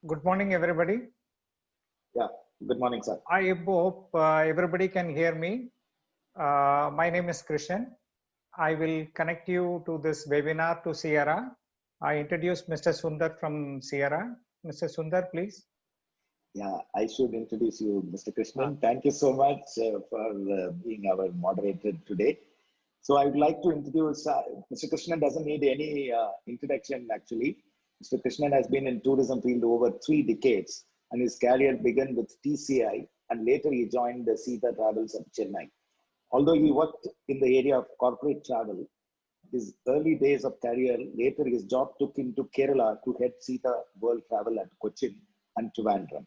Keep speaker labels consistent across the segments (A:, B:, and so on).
A: Good morning, everybody.
B: Yeah, good morning, sir.
A: I hope everybody can hear me. My name is Krishan. I will connect you to this webinar to Sierra. I introduce Mr. Sundar from Sierra. Mr. Sundar, please.
B: Yeah, I should introduce you, Mr.
A: Uh,
B: Krishnan. Thank you so much for being our moderator today. So I would like to introduce, Mr. Krishnan doesn't need any introduction actually. Mr. Krishnan has been in tourism field over 3 decades and his career began with TCI and later he joined the Sita Travels of Chennai. Although he worked in the area of corporate travel, his early days of career, later his job took him to Kerala to head Sita World Travel at Cochin and Trivandrum.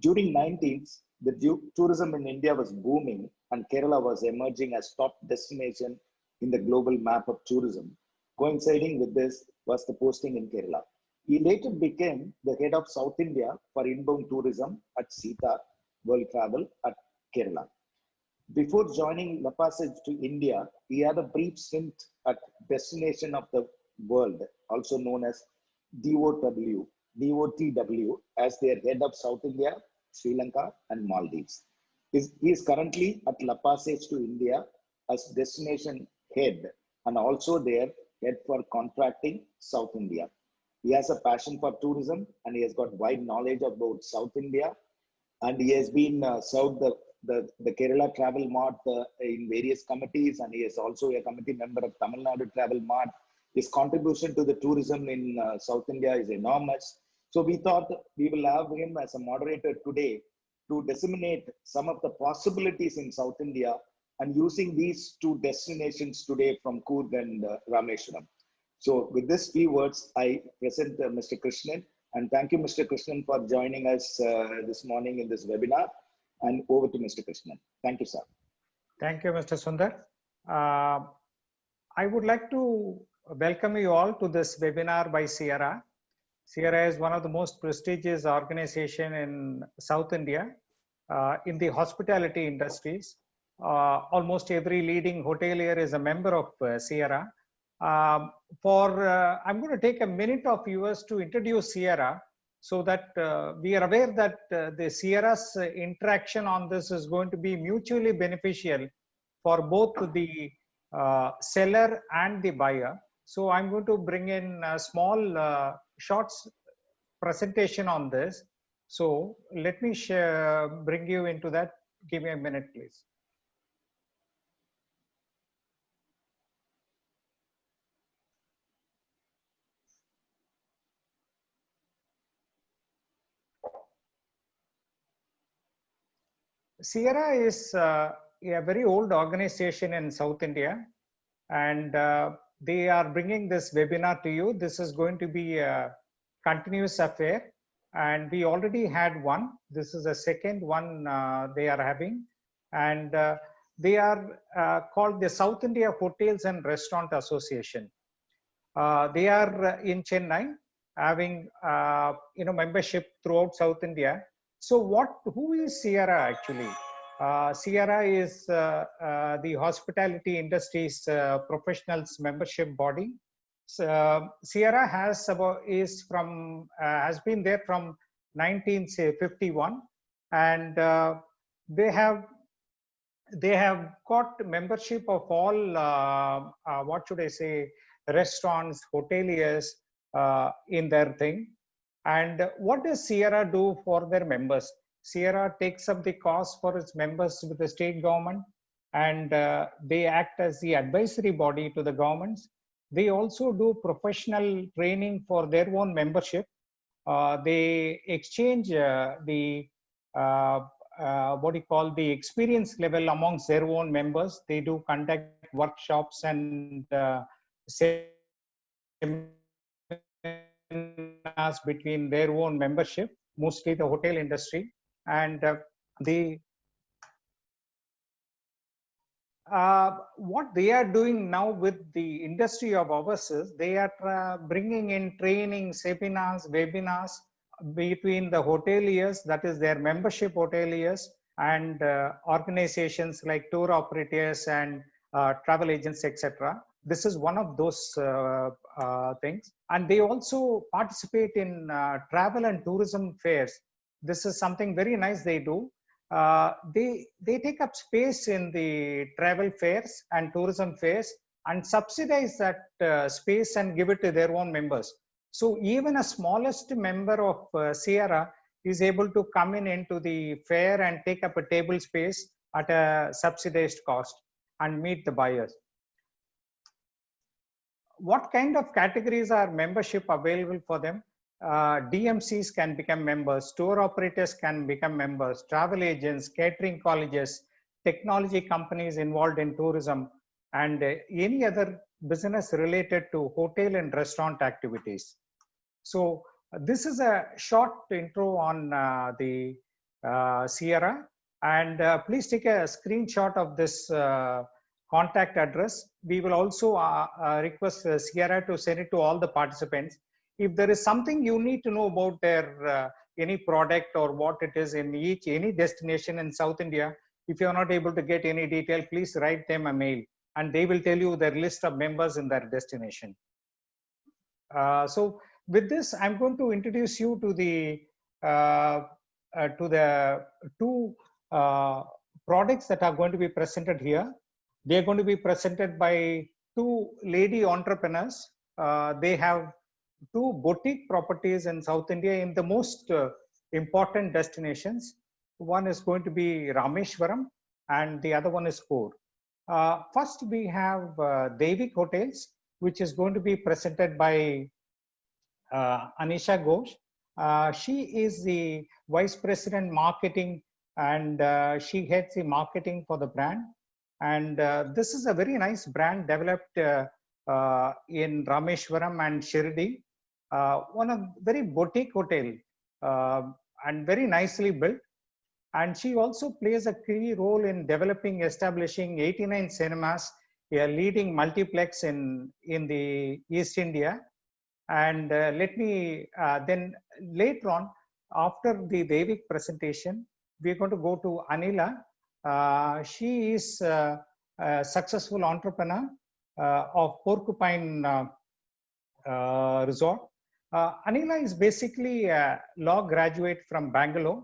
B: During 19th, the tourism in India was booming and Kerala was emerging as top destination in the global map of tourism. Coinciding with this was the posting in Kerala. He later became the head of South India for inbound tourism at Sita World Travel at Kerala. Before joining La Passage to India, he had a brief stint at Destination of the World, also known as DOTW, as their head of South India, Sri Lanka, and Maldives. He is currently at La Passage to India as destination head and also their head for contracting South India. He has a passion for tourism and he has got wide knowledge about South India and he has been served the Kerala Travel Mart in various committees, and he is also a committee member of Tamil Nadu Travel Mart. His contribution to the tourism in South India is enormous. So we thought we will have him as a moderator today to disseminate some of the possibilities in South India and using these two destinations today from Coorg and Rameshwaram. So with these few words, I present Mr. Krishnan. And thank you, Mr. Krishnan, for joining us this morning in this webinar. And over to Mr. Krishnan. Thank you, sir.
A: Thank you, Mr. Sundar. I would like to welcome you all to this webinar by Sierra. Sierra is one of the most prestigious organization in South India in the hospitality industries. Almost every leading hotelier is a member of Sierra. I'm going to take a minute of yours to introduce Sierra so that we are aware that the Sierra's interaction on this is going to be mutually beneficial for both the seller and the buyer. So I'm going to bring in a small short presentation on this. So let me bring you into that. Give me a minute, please. Sierra is a very old organization in South India, and they are bringing this webinar to you. This is going to be a continuous affair, and we already had one. This is the second one they are having, and they are called the South India Hotels and Restaurant Association. They are in Chennai, having membership throughout South India. So who is Sierra actually? Sierra is the hospitality industry's professionals membership body. Sierra has been there from 1951, and they have got membership of all what should I say, restaurants, hoteliers in their thing. And what does Sierra do for their members? Sierra takes up the cost for its members with the state government, and they act as the advisory body to the governments. They also do professional training for their own membership. They exchange the the experience level amongst their own members. They do conduct workshops and seminars between their own membership, mostly the hotel industry, and what they are doing now with the industry of ours is they are bringing in training, seminars, webinars between the hoteliers, that is their membership hoteliers, and organizations like tour operators and travel agents, etc. This is one of those things. And they also participate in travel and tourism fairs. This is something very nice they do. They take up space in the travel fairs and tourism fairs and subsidize that space and give it to their own members. So even a smallest member of Sierra is able to come into the fair and take up a table space at a subsidized cost and meet the buyers. What kind of categories are membership available for them? DMCs can become members, tour operators can become members, travel agents, catering colleges, technology companies involved in tourism, and any other business related to hotel and restaurant activities. So this is a short intro on the Sierra, and please take a screenshot of this contact address. We will also request Sierra to send it to all the participants. If there is something you need to know about their any product or what it is in any destination in South India, if you are not able to get any detail, please write them a mail and they will tell you their list of members in their destination. So with this, I'm going to introduce you to the two products that are going to be presented here. They are going to be presented by two lady entrepreneurs. They have two boutique properties in South India in the most important destinations. One is going to be Rameshwaram and the other one is Coorg. First, we have Devik Hotels, which is going to be presented by Anisha Ghosh. She is the Vice President Marketing and she heads the marketing for the brand. And this is a very nice brand developed in Rameshwaram and Shirdi. One of very boutique hotel and very nicely built. And she also plays a key role in developing, establishing 89 cinemas, a leading multiplex in the East India. And let me then later on, after the Devik presentation, we're going to go to Anila. She is a successful entrepreneur of Porcupine Resort. Anila is basically a law graduate from Bangalore,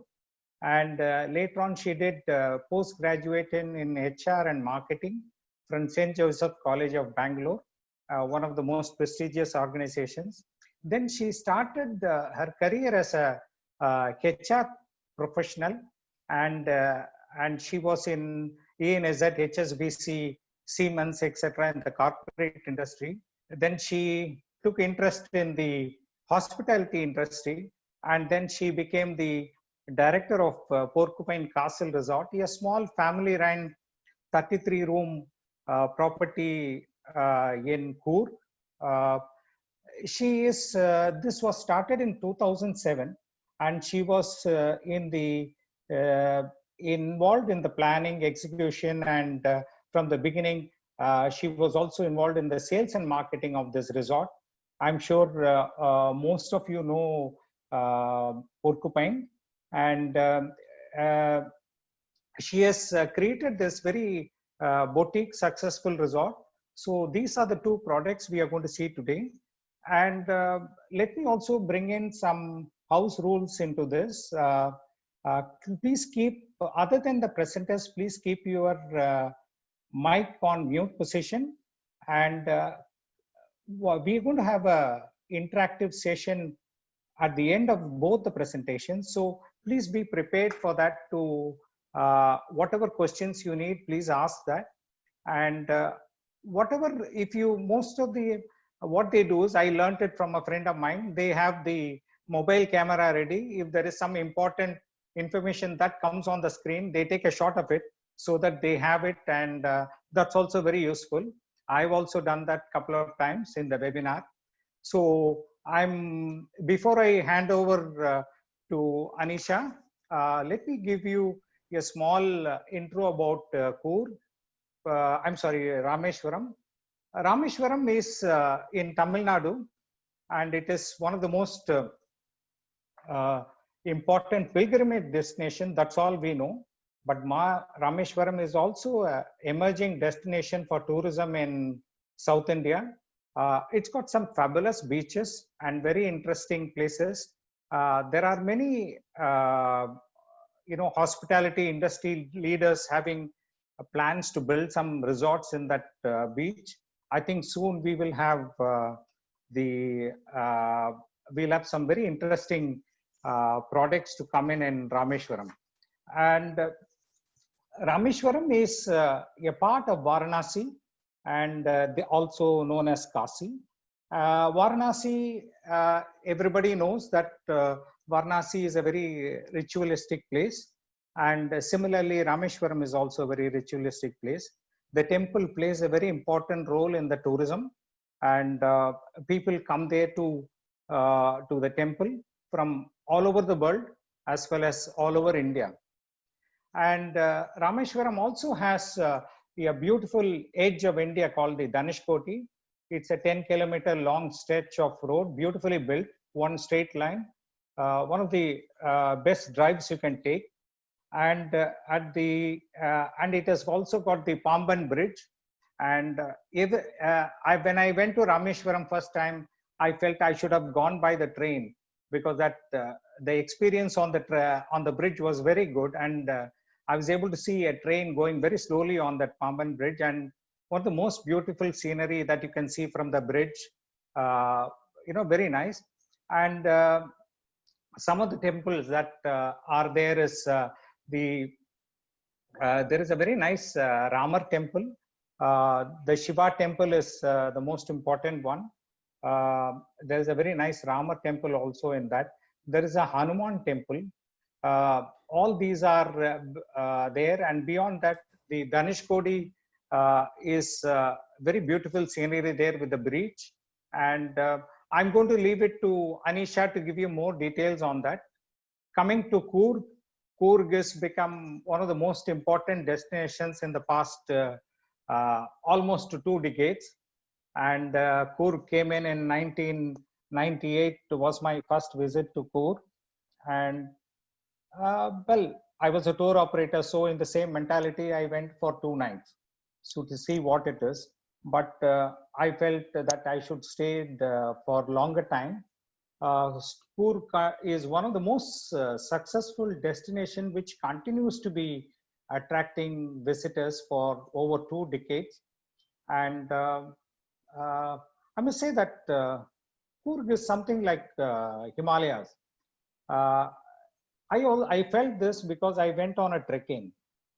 A: and later on she did postgraduate in HR and marketing from St. Joseph College of Bangalore, one of the most prestigious organizations. Then she started her career as a HR professional, and she was in ANZ, HSBC, Siemens, etc. in the corporate industry. Then she took interest in the hospitality industry, and then she became the director of Porcupine Castle Resort, a small family-run 33-room property in Coorg. This was started in 2007, and she was involved in the planning, execution, and from the beginning, she was also involved in the sales and marketing of this resort. I'm sure most of you know Porcupine, and she has created this very boutique successful resort. So these are the two products we are going to see today. And let me also bring in some house rules into this. Please keep, other than the presenters, please keep your mic on mute position. And we're going to have a interactive session at the end of both the presentations. So please be prepared for that. To whatever questions you need, please ask that. And whatever, if you, most of the, what they do is, I learned it from a friend of mine, they have the mobile camera ready. If there is some important information that comes on the screen, they take a shot of it so that they have it, and that's also very useful. I've also done that a couple of times in the webinar. So before I hand over to Anisha, let me give you a small intro about Coorg. Rameshwaram. Rameshwaram is in Tamil Nadu, and it is one of the most important pilgrimage destination. That's all we know. But Rameshwaram is also an emerging destination for tourism in South India. It's got some fabulous beaches and very interesting places. There are many, hospitality industry leaders having plans to build some resorts in that beach. I think soon we will have we'll have some very interesting products to come in Rameshwaram. And Rameshwaram is a part of Varanasi, and they also known as Kasi. Varanasi, everybody knows that Varanasi is a very ritualistic place, and similarly Rameshwaram is also a very ritualistic place. The temple plays a very important role in the tourism, and people come there to the temple from all over the world as well as all over India. And Rameshwaram also has a beautiful edge of India called the Dhanishkoti. It's a 10-kilometer long stretch of road, beautifully built, one straight line, one of the best drives you can take. And and it has also got the Pamban Bridge. And when I went to Rameshwaram first time, I felt I should have gone by the train, because the experience on the bridge was very good, and I was able to see a train going very slowly on that Pamban Bridge, and one of the most beautiful scenery that you can see from the bridge. Very nice. And some of the temples that are there is there is a very nice Ramar temple. The Shiva temple is the most important one. There is a very nice Ramar temple also in that. There is a Hanuman temple. All these are there, and beyond that, the Dhanishkodi is very beautiful scenery there with the bridge. And I'm going to leave it to Anisha to give you more details on that. Coming to Coorg, Coorg has become one of the most important destinations in the past almost 2 decades. And Coorg came in 1998, was my first visit to Coorg. And I was a tour operator, so in the same mentality, I went for 2 nights to see what it is. But I felt that I should stay for longer time. Coorg is one of the most successful destination which continues to be attracting visitors for over 2 decades. And I must say that Coorg is something like Himalayas. I felt this because I went on a trekking,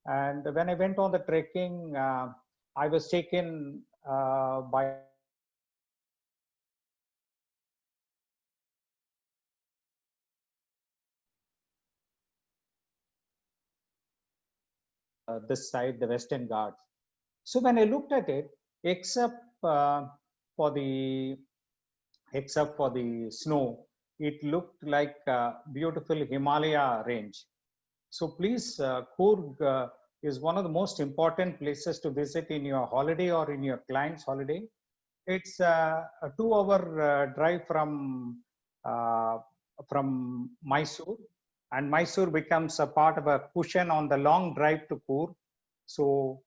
A: and when I went on the trekking, I was taken by this side, the Western Ghats. So when I looked at it, except for the snow, it looked like a beautiful Himalaya range. So please, Coorg is one of the most important places to visit in your holiday or in your client's holiday. It's a 2-hour drive from Mysore, and Mysore becomes a part of a cushion on the long drive to Coorg. So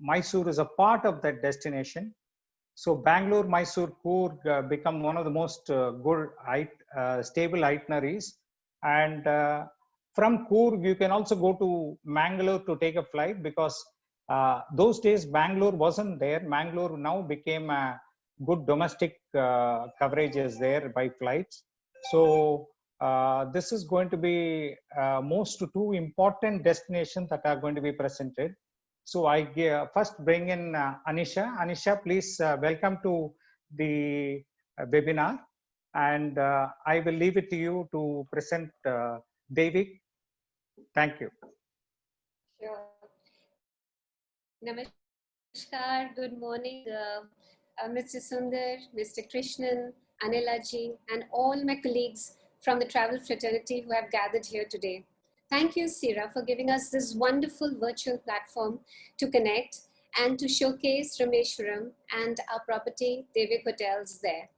A: Mysore is a part of that destination. So Bangalore, Mysore, Coorg become one of the most good stable itineraries. And from Coorg, you can also go to Mangalore to take a flight, because those days Bangalore wasn't there. Mangalore now became a good domestic coverages there by flights. So this is going to be most 2 important destinations that are going to be presented. So I first bring in Anisha. Anisha, please welcome to the webinar, and I will leave it to you to present Devik. Thank you.
C: Sure. Namaskar, good morning, Mr. Sundar, Mr. Krishnan, Anilaji, and all my colleagues from the travel fraternity who have gathered here today. Thank you, Sira, for giving us this wonderful virtual platform to connect and to showcase Rameshwaram and our property, Devik Hotels there.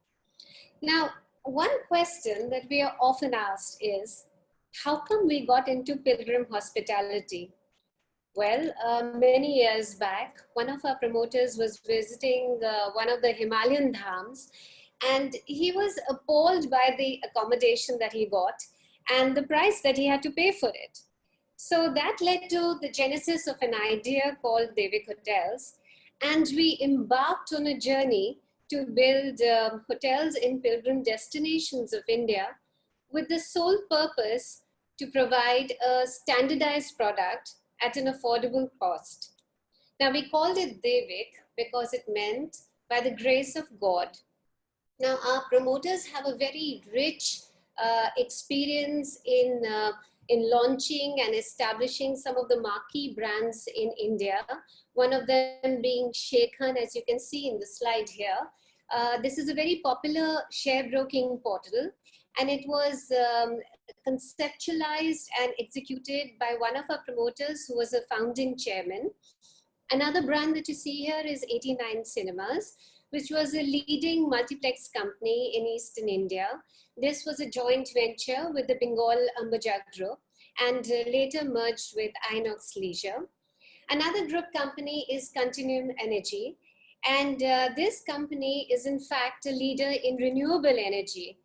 C: Now, one question that we are often asked is, how come we got into pilgrim hospitality? Well, many years back, one of our promoters was visiting one of the Himalayan dhams, and he was appalled by the accommodation that he got and the price that he had to pay for it. So that led to the genesis of an idea called Devik Hotels, and we embarked on a journey to build hotels in pilgrim destinations of India with the sole purpose to provide a standardized product at an affordable cost. Now, we called it Devik because it meant by the grace of God. Now, our promoters have a very rich experience in launching and establishing some of the marquee brands in India, one of them being Shekhan, as you can see in the slide here. This is a very popular share broking portal, and it was conceptualized and executed by one of our promoters who was a founding chairman. Another brand that you see here is 89 Cinemas, which was a leading multiplex company in Eastern India. This was a joint venture with the Bengal Ambuja Group and later merged with Inox Leisure. Another group company is Continuum Energy, and this company is in fact a leader in renewable energy.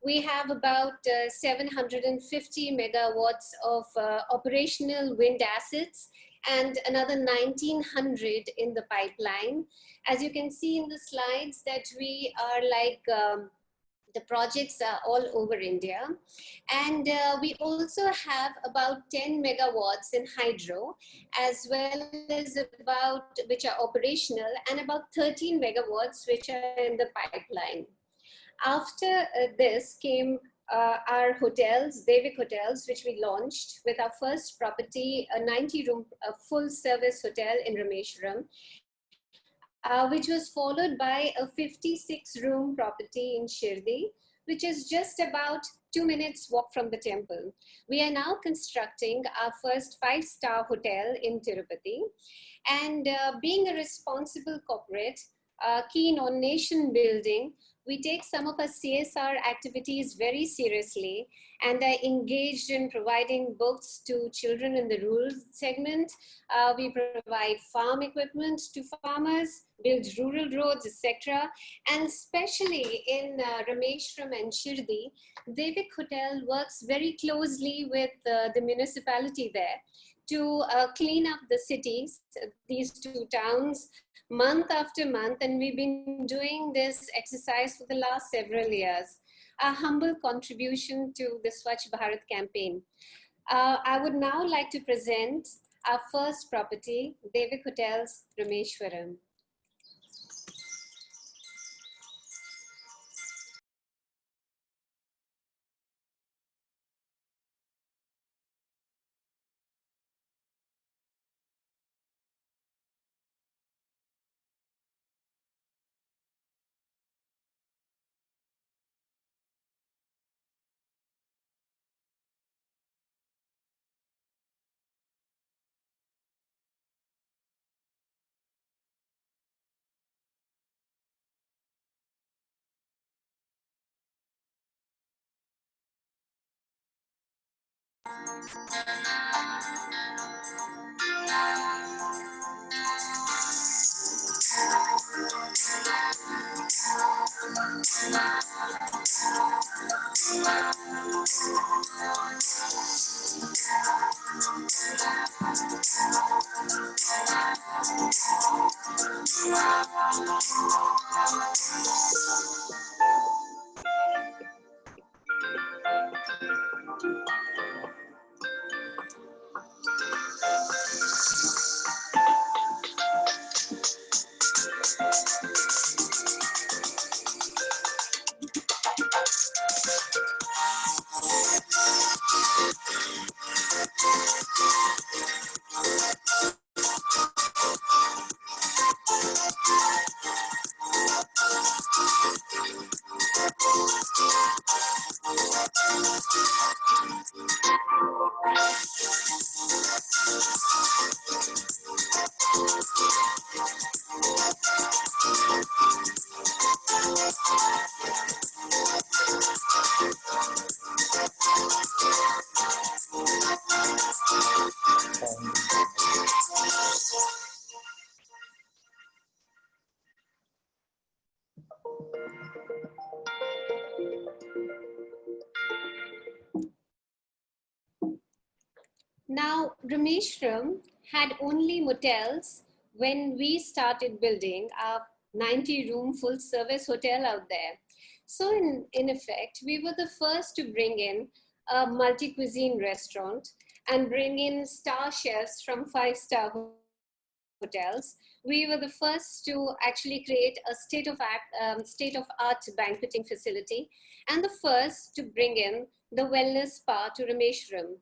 C: We have about 750 megawatts of operational wind assets and another 1900 in the pipeline. As you can see in the slides that we are like, the projects are all over India. And we also have about 10 megawatts in hydro, as well as about, which are operational, and about 13 megawatts, which are in the pipeline. After this came our hotels, Devik Hotels, which we launched with our first property, a 90-room full service hotel in Rameshwaram, which was followed by a 56-room property in Shirdi, which is just about 2 minutes walk from the temple. We are now constructing our first 5-star hotel in Tirupati. And being a responsible corporate, keen on nation building, we take some of our CSR activities very seriously and are engaged in providing books to children in the rural segment. We provide farm equipment to farmers, build rural roads, etc. And especially in Rameshwaram and Shirdi, Devik Hotel works very closely with the municipality there to clean up the cities, these two towns, month after month, and we've been doing this exercise for the last several years. A humble contribution to the Swachh Bharat campaign. I would now like to present our first property, Devik Hotels, Rameshwaram. Now, Rameshwaram had only motels when we started building our 90-room full-service hotel out there. So in effect, we were the first to bring in a multi-cuisine restaurant and bring in star chefs from 5-star hotels. We were the first to actually create a state-of-art banqueting facility and the first to bring in the wellness spa to Rameshwaram.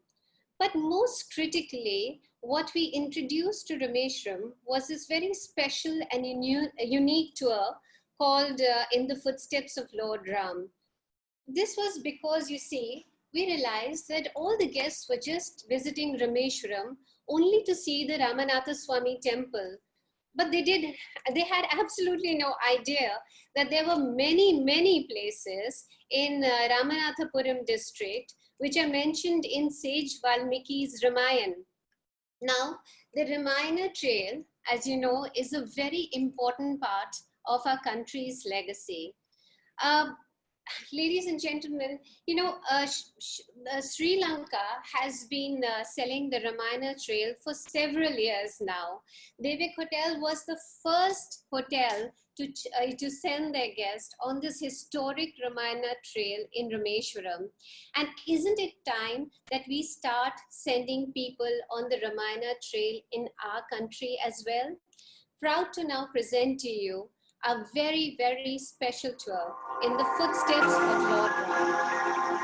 C: But most critically, what we introduced to Rameshwaram was this very special and unique tour called In the Footsteps of Lord Ram. This was because, you see, we realized that all the guests were just visiting Rameshwaram only to see the Ramanatha Swami temple. But they had absolutely no idea that there were many places in Ramanathapuram district which are mentioned in Sage Valmiki's Ramayana. Now, the Ramayana trail, as you know, is a very important part of our country's legacy. Ladies and gentlemen, you know, Sri Lanka has been selling the Ramayana trail for several years now. Devik Hotel was the first hotel to send their guests on this historic Ramayana trail in Rameshwaram. And isn't it time that we start sending people on the Ramayana trail in our country as well? Proud to now present to you a very special tour in the footsteps of Lord Ram.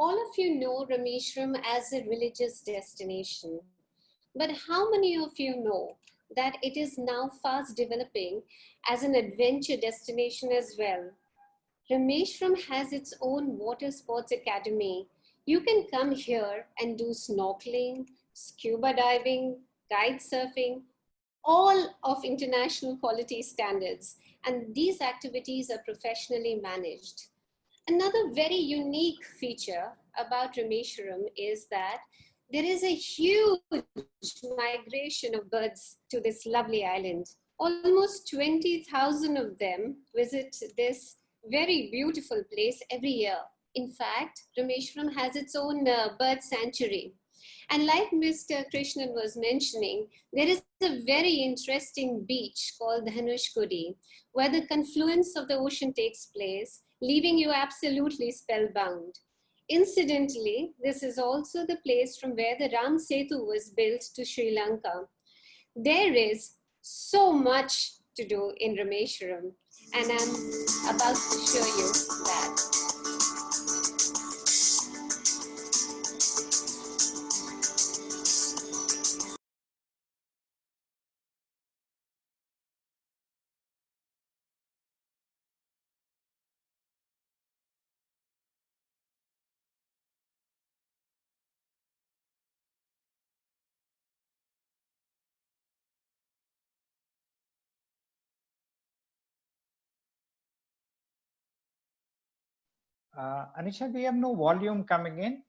C: All of you know Rameshwaram as a religious destination, but how many of you know that it is now fast developing as an adventure destination as well? Rameshwaram has its own water sports academy. You can come here and do snorkeling, scuba diving, kite surfing, all of international quality standards. And these activities are professionally managed. Another very unique feature about Rameshwaram is that there is a huge migration of birds to this lovely island. Almost 20,000 of them visit this very beautiful place every year. In fact, Rameshwaram has its own bird sanctuary. And like Mr. Krishnan was mentioning, there is a very interesting beach called Dhanushkodi, where the confluence of the ocean takes place, leaving you absolutely spellbound. Incidentally, this is also the place from where the Ram Setu was built to Sri Lanka. There is so much to do in Rameshwaram, and I'm about to show you that.
A: Anisha, we have no volume coming in.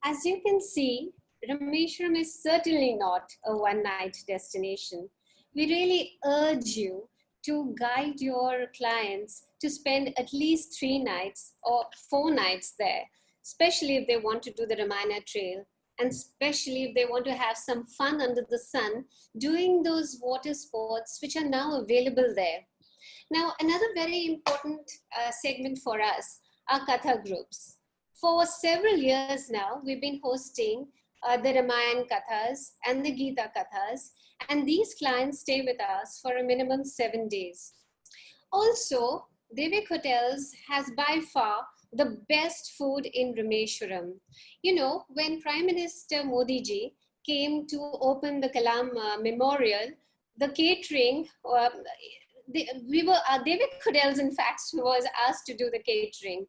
C: As you can see, Rameshwaram is certainly not a one-night destination. We really urge you to guide your clients to spend at least 3 nights or 4 nights there, especially if they want to do the Ramayana Trail, and especially if they want to have some fun under the sun doing those water sports which are now available there. Now, another very important segment for us are Katha groups. For several years now, we've been hosting the Ramayana Kathas and the Gita Kathas, and these clients stay with us for a minimum 7 days. Also, Devik Hotels has by far the best food in Rameshwaram. You know, when Prime Minister Modi ji came to open the Kalam Memorial, the catering, Devik Hotels in fact was asked to do the catering.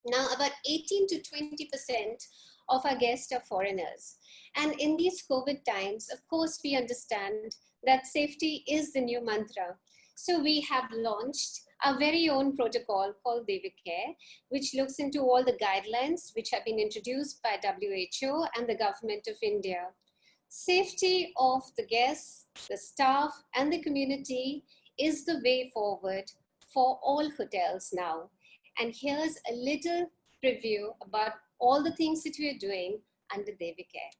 C: Now, about 18 to 20% of our guests are foreigners. And in these COVID times, of course, we understand that safety is the new mantra. So we have launched our very own protocol called Devicare, which looks into all the guidelines which have been introduced by WHO and the Government of India. Safety of the guests, the staff, and the community is the way forward for all hotels now. And here's a little preview about all the things that we are doing under Devicare.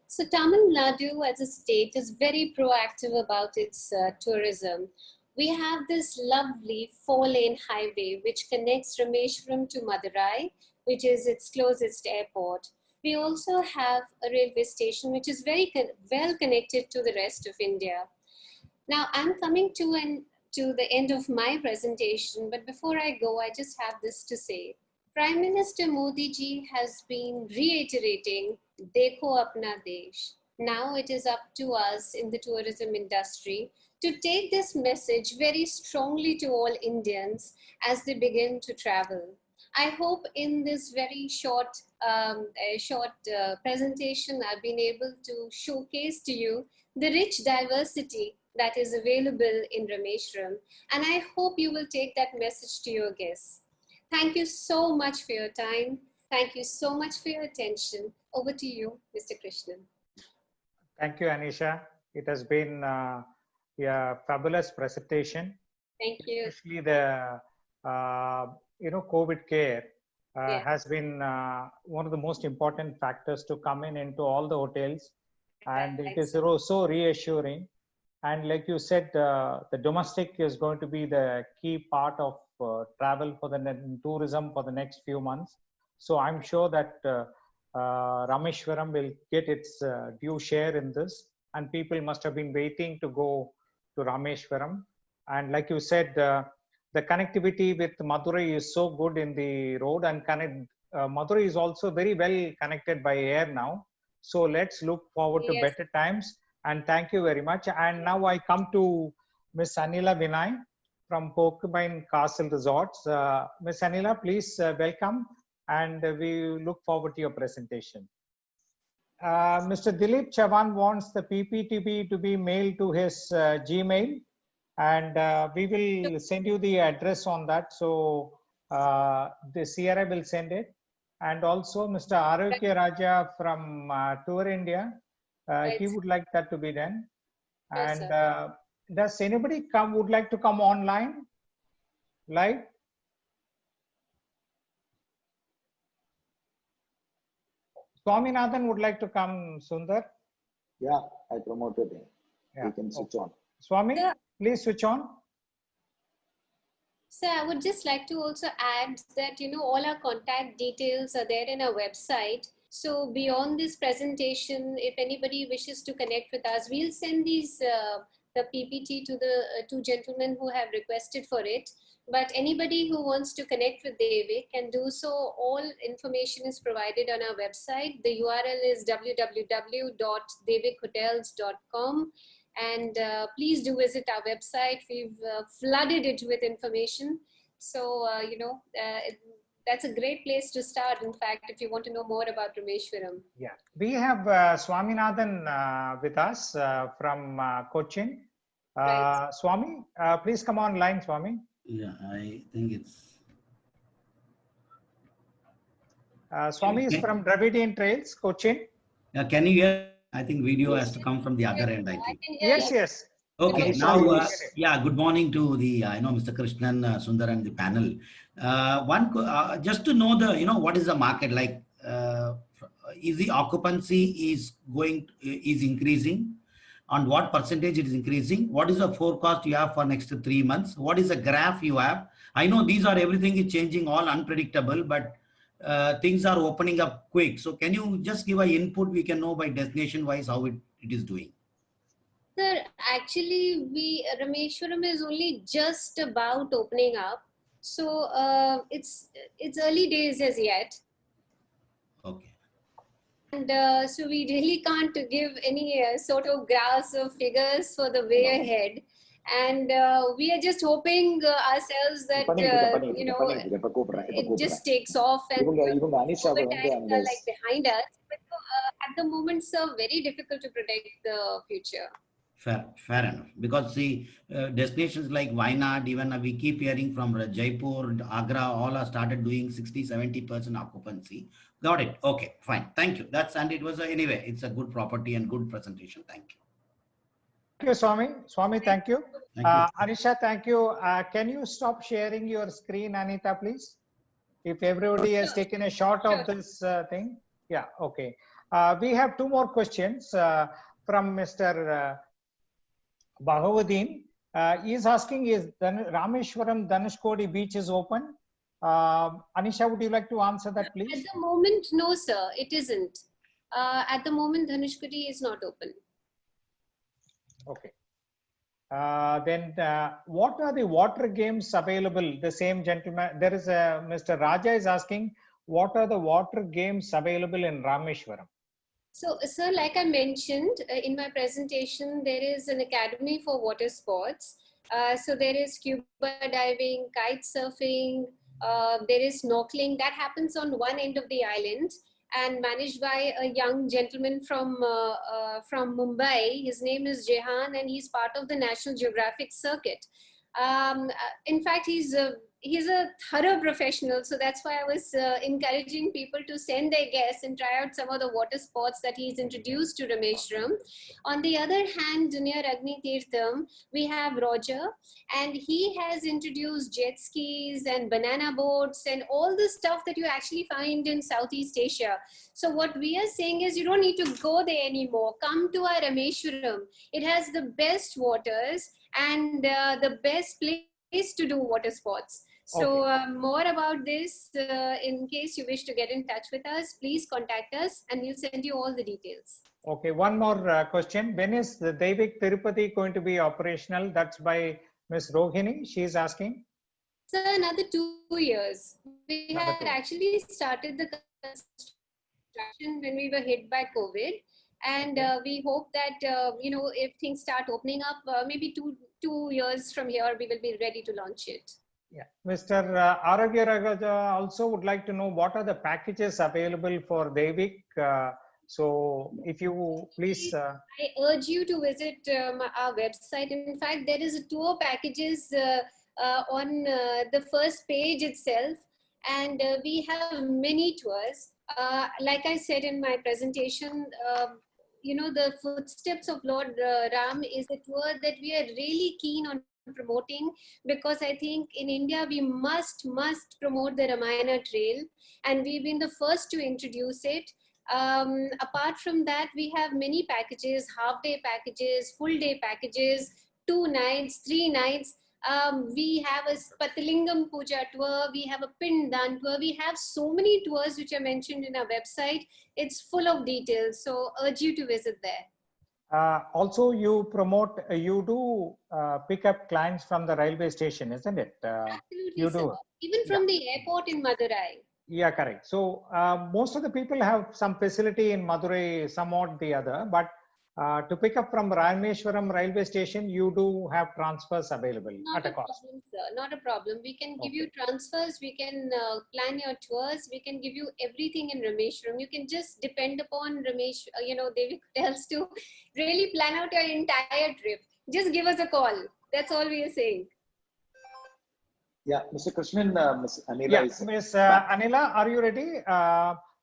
C: So Tamil Nadu as a state is very proactive about its tourism. We have this lovely 4-lane highway which connects Rameshwaram to Madurai, which is its closest airport. We also have a railway station which is very well connected to the rest of India. Now I'm coming to the end of my presentation, but before I go, I just have this to say. Prime Minister Modi ji has been reiterating, Dekho Apna Desh. Now it is up to us in the tourism industry to take this message very strongly to all Indians as they begin to travel. I hope in this very short, presentation, I've been able to showcase to you the rich diversity that is available in Rameshwaram. And I hope you will take that message to your guests. Thank you so much for your time. Thank you so much for your attention. Over to you, Mr. Krishnan.
A: Thank you, Anisha. It has been a fabulous presentation.
C: Thank you.
A: Especially the COVID care
C: Yeah.
A: has been one of the most important factors to come into all the hotels, and it is so reassuring. And like you said, the domestic is going to be the key part of travel for the tourism for the next few months. So I'm sure that Rameshwaram will get its due share in this, and people must have been waiting to go to Rameshwaram. And like you said, the connectivity with Madurai is so good in the road, and Madurai is also very well connected by air now. So let's look forward to better times. And thank you very much. And now I come to Miss Anila Vinay from Porcupine Castle Resorts. Miss Anila, please welcome, and we look forward to your presentation. Mr. Dilip Chavan wants the PPTB to be mailed to his Gmail, and we will send you the address on that. So the Sierra will send it. And also Mr. Arokya Raja from Tour India, he would like that to be done.
C: Yes,
A: and does anybody would like to come online live? Swaminathan would like to come, Sundar.
B: Yeah, I promoted him.
A: Yeah.
B: You can switch on.
A: Swami, please switch on.
C: So I would just like to also add that, all our contact details are there in our website. So beyond this presentation, if anybody wishes to connect with us, we'll send these, the PPT to the two gentlemen who have requested for it. But anybody who wants to connect with David can do so. All information is provided on our website. The URL is www.davikhotels.com. And please do visit our website. We've flooded it with information. So, that's a great place to start, in fact, if you want to know more about Rameshwaram.
A: Yeah, we have Swaminathan with us from Cochin.
C: Right.
A: Swami, please come online, Swami.
D: Yeah, I think it's...
A: Swami is from Dravidian Trails, Cochin.
D: Can you hear? I think video has to come from the other end, I think.
A: Yes, yes.
D: Okay, now, good morning to the, Mr. Krishnan, Sundar and the panel. Just to know what is the market like? Is the occupancy is increasing? On what percentage it is increasing? What is the forecast you have for next 3 months? What is the graph you have? I know everything is changing, all unpredictable, but things are opening up quick. So can you just give an input? We can know by destination wise how it is doing.
C: Sir, actually, Rameshwaram is only just about opening up. So it's early days as yet.
D: Okay.
C: And so we really can't give any sort of graphs or figures for the way ahead. And we are just hoping ourselves that, it just takes off and over time are like behind us. But at the moment, sir, very difficult to predict the future.
D: Fair enough. Because the destinations like Wayanad, even we keep hearing from Jaipur, Agra, all are started doing 60-70% occupancy. Got it. Okay, fine. Thank you. And it was anyway, it's a good property and good presentation. Thank you.
A: Thank you, Swami. Swami, thank you.
D: Thank you.
A: Anisha, thank you. Can you stop sharing your screen, Anita, please? If everybody has taken a shot of this thing. Yeah, okay. We have 2 more questions from Mr. Bahavuddin. He is asking, is Rameshwaram Dhanushkodi beach is open? Anisha, would you like to answer that, please?
C: At the moment, no, sir, it isn't. At the moment, Dhanushkodi is not open.
A: Okay. Then what are the water games available? The same gentleman, there is Mr. Raja is asking, what are the water games available in Rameshwaram?
C: So, sir, like I mentioned in my presentation, there is an academy for water sports. So there is scuba diving, kite surfing, There is snorkeling that happens on one end of the island and managed by a young gentleman from Mumbai. His name is Jehan, and he's part of the National Geographic Circuit. In fact, he's a thorough professional, so that's why I was encouraging people to send their guests and try out some of the water sports that he's introduced to Rameshwaram. On the other hand, near Agni Tirtham, we have Roger, and he has introduced jet skis and banana boats and all the stuff that you actually find in Southeast Asia. So what we are saying is you don't need to go there anymore. Come to our Rameshwaram. It has the best waters and the best place to do water sports. So more about this, in case you wish to get in touch with us, please contact us and we'll send you all the details.
A: Okay, one more question. When is the Devik Tirupati going to be operational? That's by Ms. Rohini. She is asking.
C: So another 2 years. We had actually started the construction when we were hit by COVID. And we hope that, if things start opening up, maybe two years from here, we will be ready to launch it.
A: Yeah. Mr. Aragya Ragaja also would like to know what are the packages available for Devik. So if you please.
C: I urge you to visit our website. In fact, there is a tour packages on the first page itself. And we have many tours. Like I said in my presentation, the Footsteps of Lord Ram is a tour that we are really keen on promoting, because I think in India we must promote the Ramayana Trail, and we've been the first to introduce it. Apart from that, we have many packages, half-day packages, full-day packages, 2 nights, 3 nights. We have a Spatalingam Puja tour, we have a Pindan tour, we have so many tours which are mentioned in our website. It's full of details, so urge you to visit there.
A: Also, you promote, you do pick up clients from the railway station, isn't it?
C: Absolutely,
A: you
C: sir.
A: do.
C: Even from the airport in Madurai.
A: Yeah, correct. So most of the people have some facility in Madurai, somewhat the other, but to pick up from Rameshwaram railway station, you do have transfers available at a cost.
C: Problem, sir. Not a problem. We can give you transfers. We can plan your tours. We can give you everything in Rameshwaram. You can just depend upon Ramesh, Devik Hotels to really plan out your entire trip. Just give us a call. That's all we are saying.
B: Yeah, Mr. Krishnan, Ms. Anila.
A: Yeah, Ms. Anila, are you ready?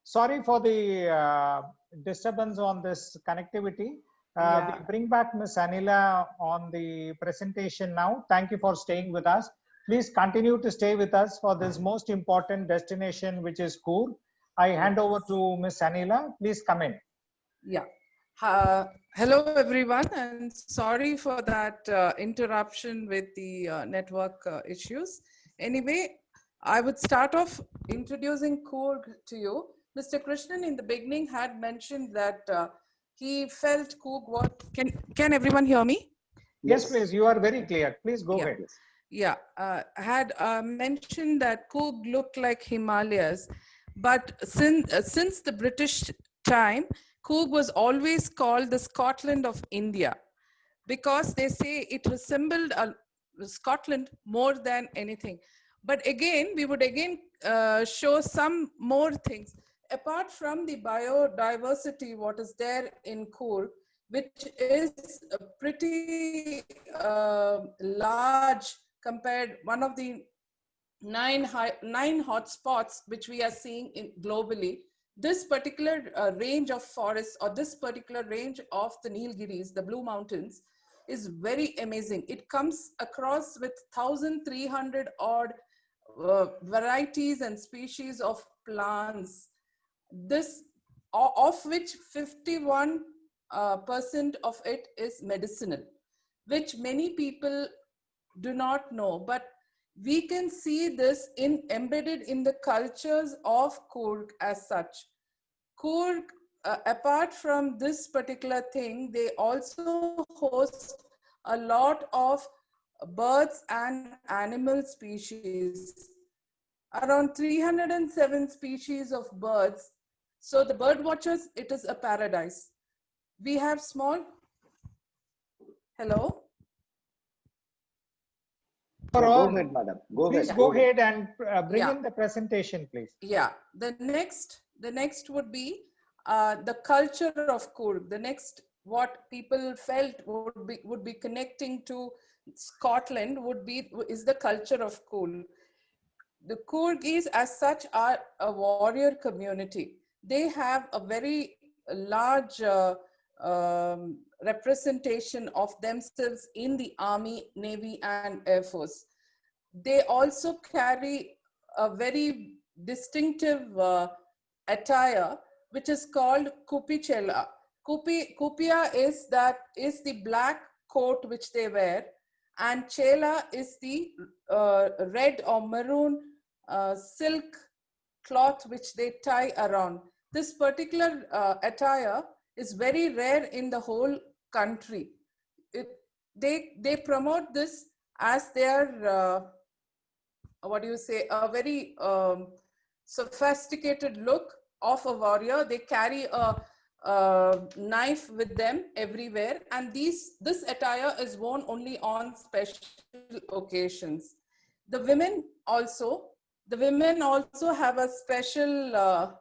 A: Sorry for the disturbance on this connectivity. We bring back Ms. Anila on the presentation now. Thank you for staying with us. Please continue to stay with us for this most important destination, which is Coorg. I hand over to Ms. Anila. Please come in.
E: Yeah. Hello, everyone, and sorry for that interruption with the network issues. Anyway, I would start off introducing Coorg to you. Mr. Krishnan in the beginning had mentioned that he felt Coorg was, can everyone hear me?
A: Yes, please, you are very clear. Please go ahead.
E: Yeah, had mentioned that Coorg looked like Himalayas, but since the British time, Coorg was always called the Scotland of India, because they say it resembled Scotland more than anything. But again, we would show some more things. Apart from the biodiversity, what is there in Coorg, which is a pretty large compared, one of the nine hotspots which we are seeing globally. This particular range of forests, or this particular range of the Nilgiris, the Blue Mountains, is very amazing. It comes across with 1,300 odd varieties and species of plants. This, of which 51% of it is medicinal, which many people do not know, but we can see this embedded in the cultures of Coorg as such. Coorg, apart from this particular thing, they also host a lot of birds and animal species, around 307 species of birds. So the bird watchers, it is a paradise. We have small, hello?
A: For
B: Go
A: all,
B: ahead, madam. Go
A: please
B: ahead.
A: go ahead and bring
E: Yeah.
A: in the presentation, please.
E: Yeah, the next would be the culture of Coorg. The next, what people felt would be connecting to Scotland is the culture of Coorg. The Coorgis as such are a warrior community. They have a very large representation of themselves in the Army, Navy, and Air Force. They also carry a very distinctive attire, which is called kupichela. Kupia is the black coat which they wear, and chela is the red or maroon silk cloth which they tie around. This particular attire is very rare in the whole country. They promote this as their what do you say, a very sophisticated look of a warrior. They carry a knife with them everywhere, and this attire is worn only on special occasions. The women also have a special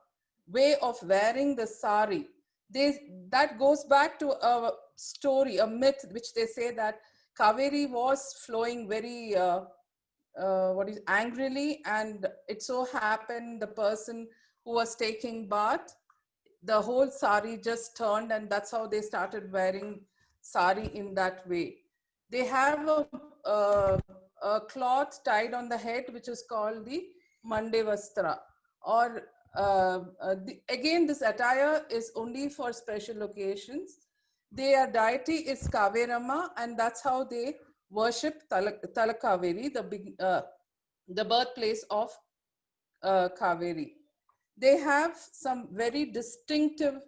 E: way of wearing the sari. That goes back to a story, a myth, which they say that Kaveri was flowing very angrily, and it so happened the person who was taking bath, the whole sari just turned, and that's how they started wearing sari in that way. They have a cloth tied on the head which is called the Mande Vastra, or again this attire is only for special occasions. Their deity is Kaverama, and that's how they worship Talakaveri, the birthplace of Kaveri. They have some very distinctive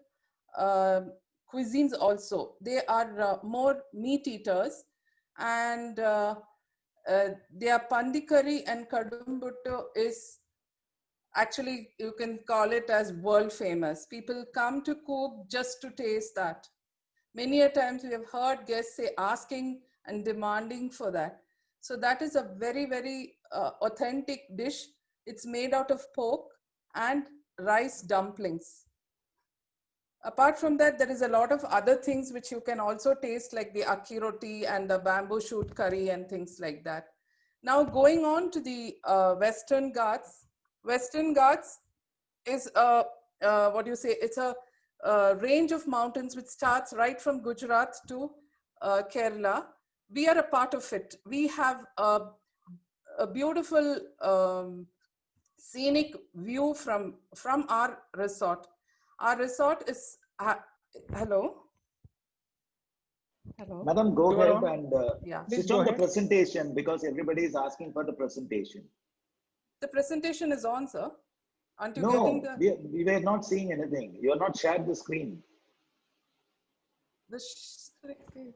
E: cuisines also. They are more meat eaters, and their pandikari and kadumbuttu is actually, you can call it as world famous. People come to Coorg just to taste that. Many a times we have heard guests say asking and demanding for that. So that is a very, very authentic dish. It's made out of pork and rice dumplings. Apart from that, there is a lot of other things which you can also taste, like the akki roti and the bamboo shoot curry and things like that. Now going on to the Western Ghats. Western Ghats is it's a range of mountains which starts right from Gujarat to Kerala. We are a part of it. We have a beautiful scenic view from our resort. Our resort is, hello? Hello?
B: Madam, go ahead and
E: Yeah.
B: switch on the presentation, because everybody is asking for the presentation.
E: The presentation is on, sir. Aren't you
B: No,
E: getting the...
B: we were not seeing anything. You are not shared the screen.
E: The screen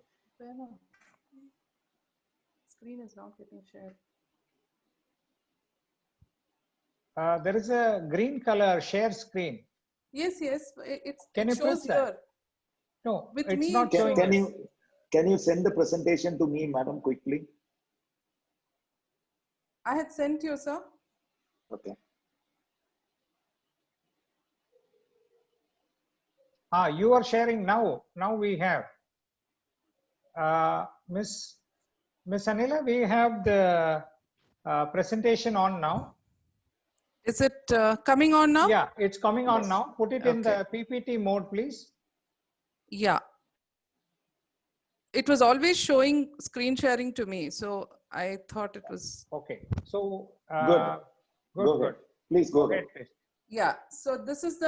E: is not getting shared.
A: There is a green color share screen.
E: Yes, it
A: Can you
E: shows
A: press that?
E: here.
A: No,
E: With
A: it's
E: me,
A: not
E: it
A: showing.
B: Can you send the presentation to me, madam, quickly?
E: I had sent you, sir.
B: Okay.
A: You are sharing now. Now we have. Miss Anila, we have the presentation on now.
E: Is it coming on now?
A: Yeah, it's coming on
B: Yes.
A: now. Put it in the PPT mode, please.
E: Yeah. It was always showing screen sharing to me, so I thought it was...
A: Okay, so
B: Good.
A: good.
B: Please go ahead.
A: Please.
E: Yeah, so this is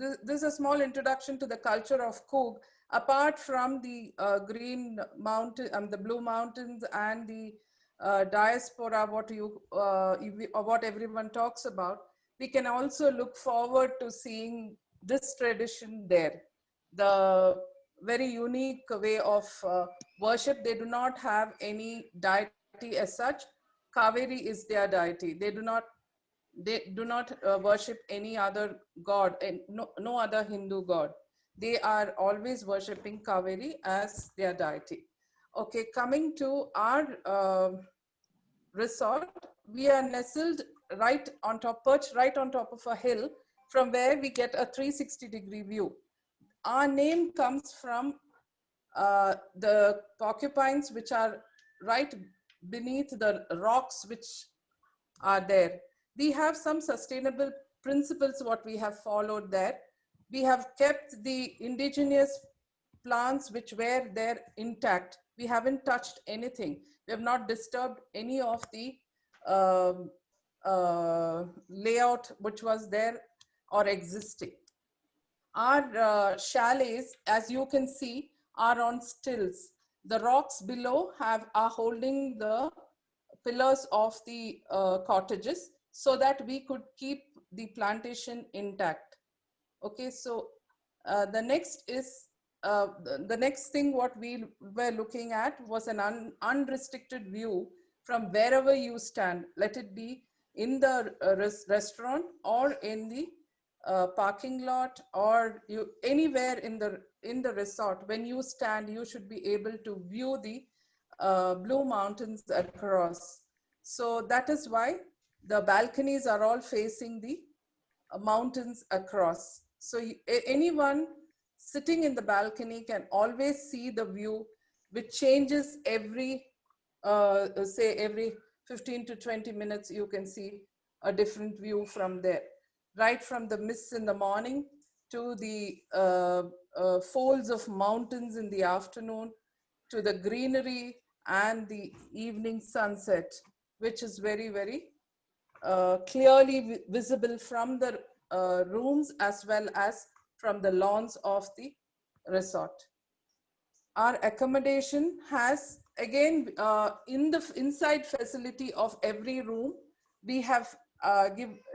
E: this is a small introduction to the culture of Coorg. Apart from the green mountain, the blue mountains, and the diaspora, what everyone talks about, we can also look forward to seeing this tradition there. The very unique way of worship. They do not have any deity as such. Kaveri is their deity. They do not worship any other god, and no other Hindu god. They are always worshipping Kaveri as their deity. Okay, coming to our resort, we are nestled right on top, perched right on top of a hill from where we get a 360-degree view. Our name comes from the porcupines which are right beneath the rocks which are there. We have some sustainable principles what we have followed there. We have kept the indigenous plants which were there intact. We haven't touched anything. We have not disturbed any of the layout which was there or existing. Our chalets, as you can see, are on stilts. The rocks below are holding the pillars of the cottages so that we could keep the plantation intact. Okay, so the next thing what we were looking at was an unrestricted view from wherever you stand. Let it be in the restaurant or in the parking lot, or anywhere in the resort. When you stand, you should be able to view the Blue Mountains across. So that is why the balconies are all facing the mountains across. So anyone sitting in the balcony can always see the view, which changes every, say every 15 to 20 minutes, you can see a different view from there. Right from the mists in the morning to the folds of mountains in the afternoon, to the greenery and the evening sunset, which is very, very clearly visible from the rooms as well as from the lawns of the resort. Our accommodation has, again, in the inside facility of every room, we have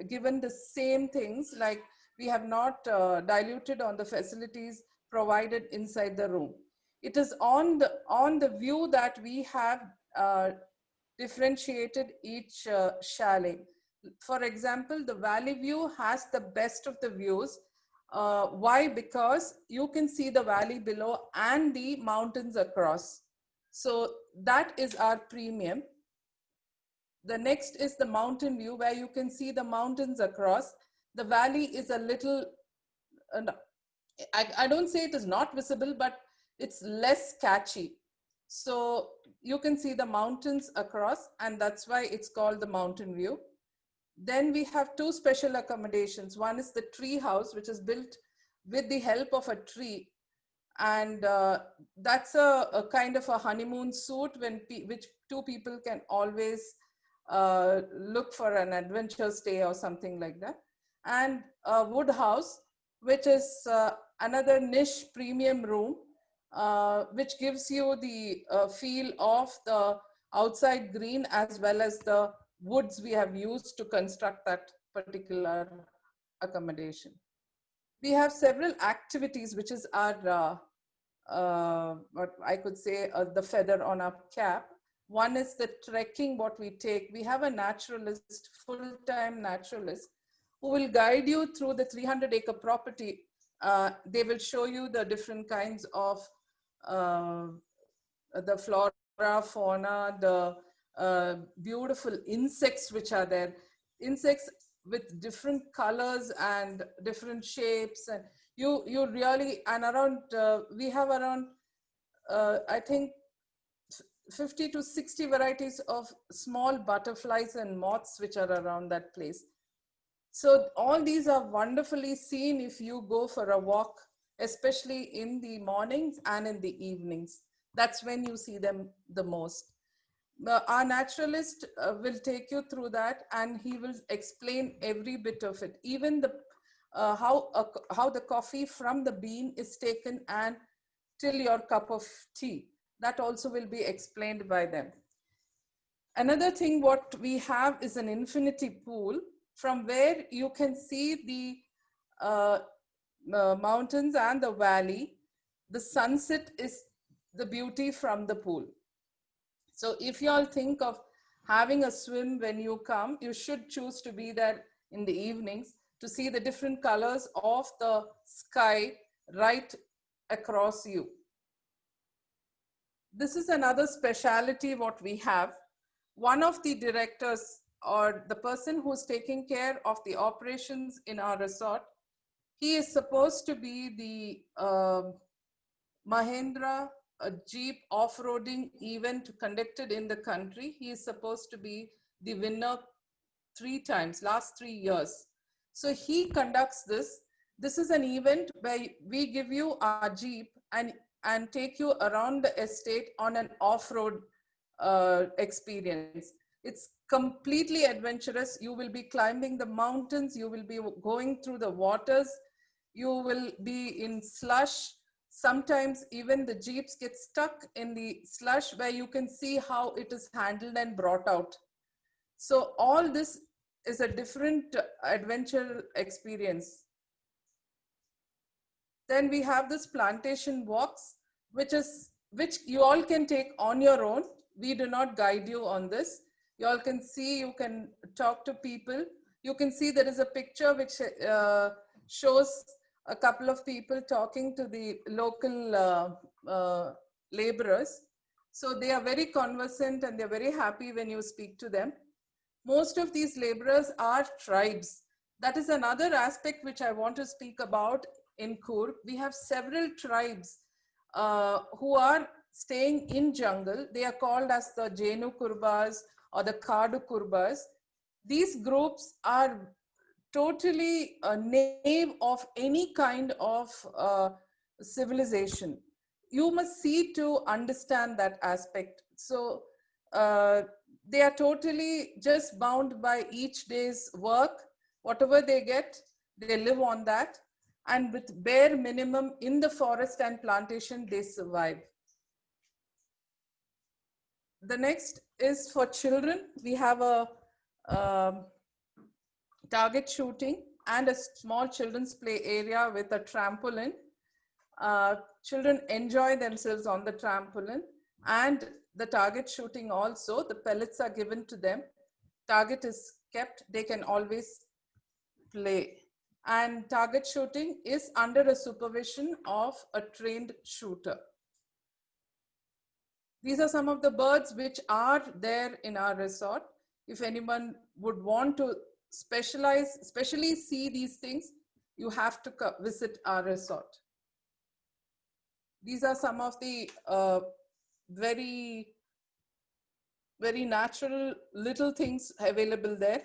E: given the same things, like we have not diluted on the facilities provided inside the room. It is on the view that we have differentiated each chalet. For example, the valley view has the best of the views. Why? Because you can see the valley below and the mountains across. So that is our premium. The next is the mountain view, where you can see the mountains across. The valley is a little, I don't say it is not visible, but it's less catchy. So you can see the mountains across, and that's why it's called the mountain view. Then we have two special accommodations. One is the tree house, which is built with the help of a tree. And that's a kind of a honeymoon suite which two people can always look for an adventure stay or something like that. And a wood house, which is another niche premium room, which gives you the feel of the outside green as well as the woods we have used to construct that particular accommodation. We have several activities, which is our, what I could say, the feather on our cap. One is the trekking, what we take. We have a naturalist, full-time naturalist, who will guide you through the 300-acre property. They will show you the different kinds of the flora, fauna, the beautiful insects which are there. Insects with different colors and different shapes. And you really, and around, we have around, I think, 50 to 60 varieties of small butterflies and moths which are around that place. So all these are wonderfully seen if you go for a walk, especially in the mornings and in the evenings. That's when you see them the most. Our naturalist will take you through that, and he will explain every bit of it. Even the how the coffee from the bean is taken and till your cup of tea. That also will be explained by them. Another thing what we have is an infinity pool, from where you can see the mountains and the valley. The sunset is the beauty from the pool. So if you all think of having a swim when you come, you should choose to be there in the evenings to see the different colors of the sky right across you. this is another speciality what we have. One of the directors or the person who's taking care of the operations in our resort, he is supposed to be the Mahindra Jeep off-roading event conducted in the country. He is supposed to be the winner 3 times, last 3 years. So he conducts this. This is an event where we give you our Jeep and take you around the estate on an off-road experience. It's completely adventurous. You will be climbing the mountains. You will be going through the waters. You will be in slush. Sometimes even the Jeeps get stuck in the slush where you can see how it is handled and brought out. So all this is a different adventure experience. Then we have this plantation walks, which you all can take on your own. We do not guide you on this. You all can see, you can talk to people. You can see there is a picture which shows a couple of people talking to the local laborers. So they are very conversant and they're very happy when you speak to them. Most of these laborers are tribes. That is another aspect which I want to speak about in Coorg. We have several tribes who are staying in jungle. They are called as the Jenu Kurbas or the Kadu Kurbas. These groups are totally naive of any kind of civilization. You must see to understand that aspect. So they are totally just bound by each day's work. Whatever they get, they live on that. And with bare minimum in the forest and plantation, they survive. The next is for children. We have a target shooting and a small children's play area with a trampoline. Children enjoy themselves on the trampoline, and the target shooting also, the pellets are given to them. Target is kept, they can always play. And target shooting is under a supervision of a trained shooter. These are some of the birds which are there in our resort. If anyone would want to especially see these things, you have to visit our resort. These are some of the very, very natural little things available there,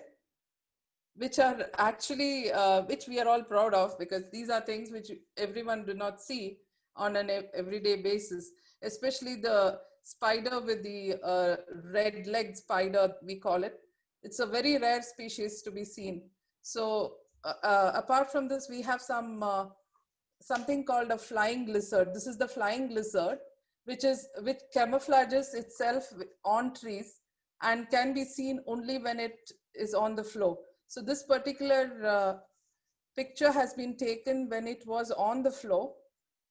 E: which are actually, which we are all proud of, because these are things which everyone do not see on an everyday basis, especially the spider with the red-legged spider, we call it. It's a very rare species to be seen. So apart from this, we have something called a flying lizard. This is the flying lizard, which camouflages itself on trees and can be seen only when it is on the floor. So this particular picture has been taken when it was on the floor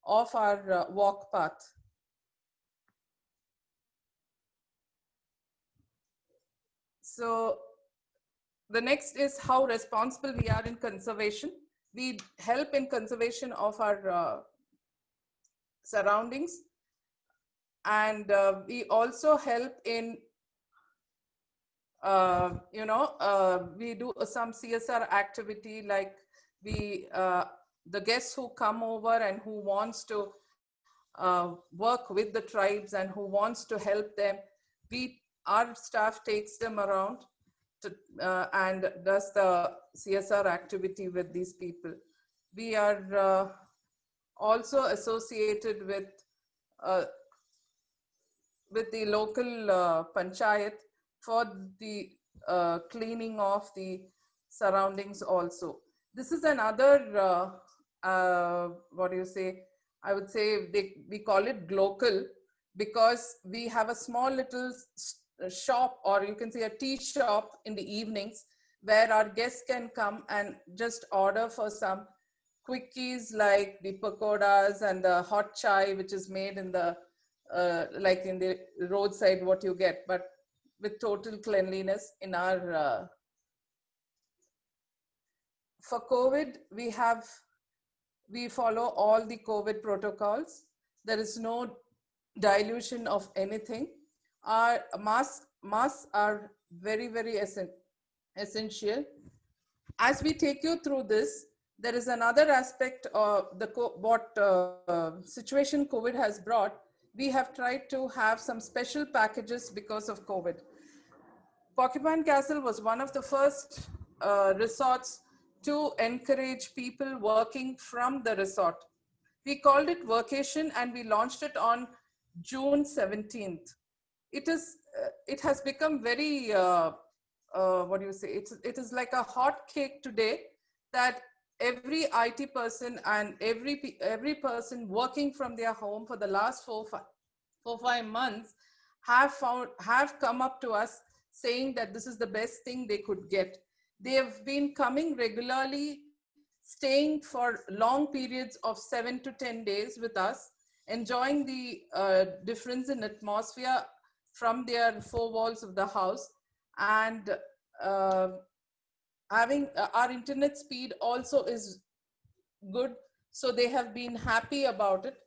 E: of our walk path. So the next is how responsible we are in conservation. We help in conservation of our surroundings, and we also help in we do some CSR activity, like the guests who come over and who wants to work with the tribes and who wants to help them, our staff takes them around and does the CSR activity with these people. We are also associated with the local panchayat for the cleaning of the surroundings also. This is another, what do you say? I would say we call it glocal, because we have a small little shop, or you can say a tea shop in the evenings, where our guests can come and just order for some quickies like the pakoras and the hot chai, which is made in the like in the roadside, what you get, but with total cleanliness in our for COVID, we follow all the COVID protocols. There is no dilution of anything. Our masks are very, very essential. As we take you through this, there is another aspect of what situation COVID has brought. We have tried to have some special packages because of COVID. Porcupine Castle was one of the first resorts to encourage people working from the resort. We called it Workation and we launched it on June 17th. It has become very, what do you say? It is like a hot cake today that every IT person and every person working from their home for the last 4-5 months have come up to us saying that this is the best thing they could get. They have been coming regularly, staying for long periods of 7 to 10 days with us, enjoying the difference in atmosphere from their 4 walls of the house, and having our internet speed also is good, so they have been happy about it.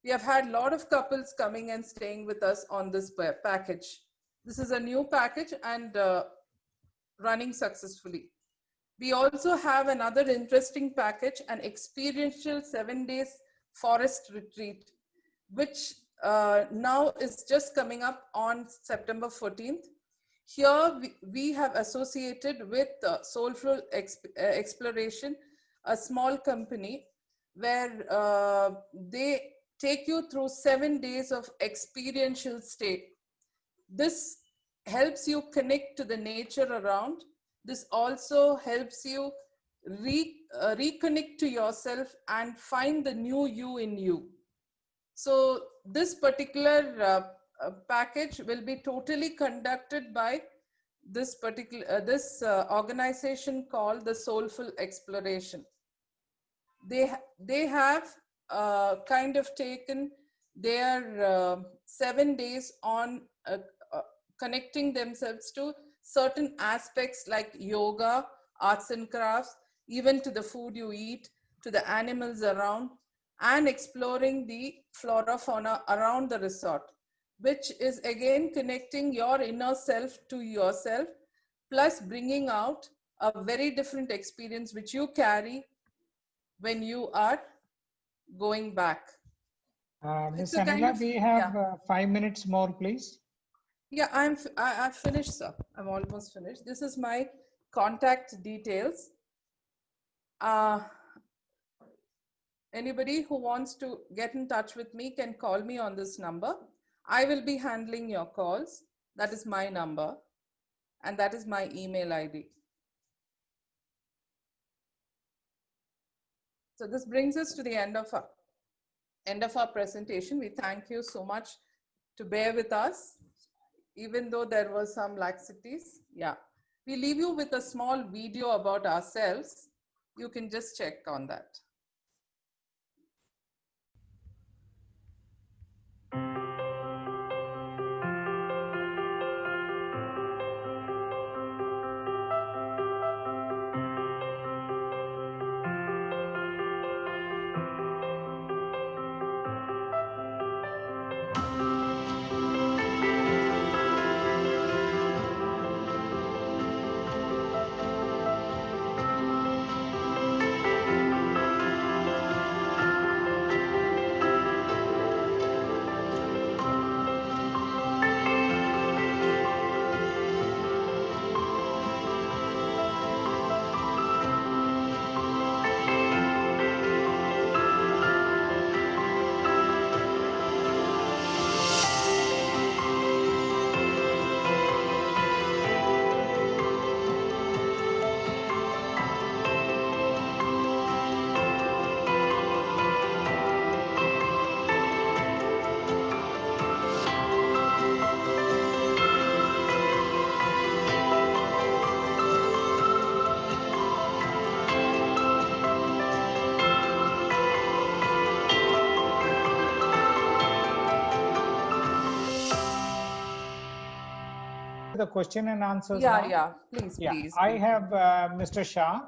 E: We have had a lot of couples coming and staying with us on this package. This is a new package and running successfully. We also have another interesting package, an experiential 7 days forest retreat, which now is just coming up on September 14th. Here we have associated with Soulful Exploration, a small company where they take you through 7 days of experiential stay. This helps you connect to the nature around. This also helps you reconnect to yourself and find the new you in you. So this particular package will be totally conducted by this organization called the Soulful Exploration. They have kind of taken their 7 days on connecting themselves to certain aspects like yoga, arts and crafts, even to the food you eat, to the animals around, and exploring the flora fauna around the resort, which is again connecting your inner self to yourself, plus bringing out a very different experience which you carry when you are going back.
A: Ms. Anila, we have 5 minutes more, please.
E: Yeah, I've finished, sir. I'm almost finished. This is my contact details. Anybody who wants to get in touch with me can call me on this number. I will be handling your calls. That is my number, and that is my email ID. So this brings us to the end of our presentation. We thank you so much to bear with us, even though there were some laxities. Yeah, we leave you with a small video about ourselves. You can just check on that.
A: The question and answers.
E: Please.
A: I have Mr. Shah.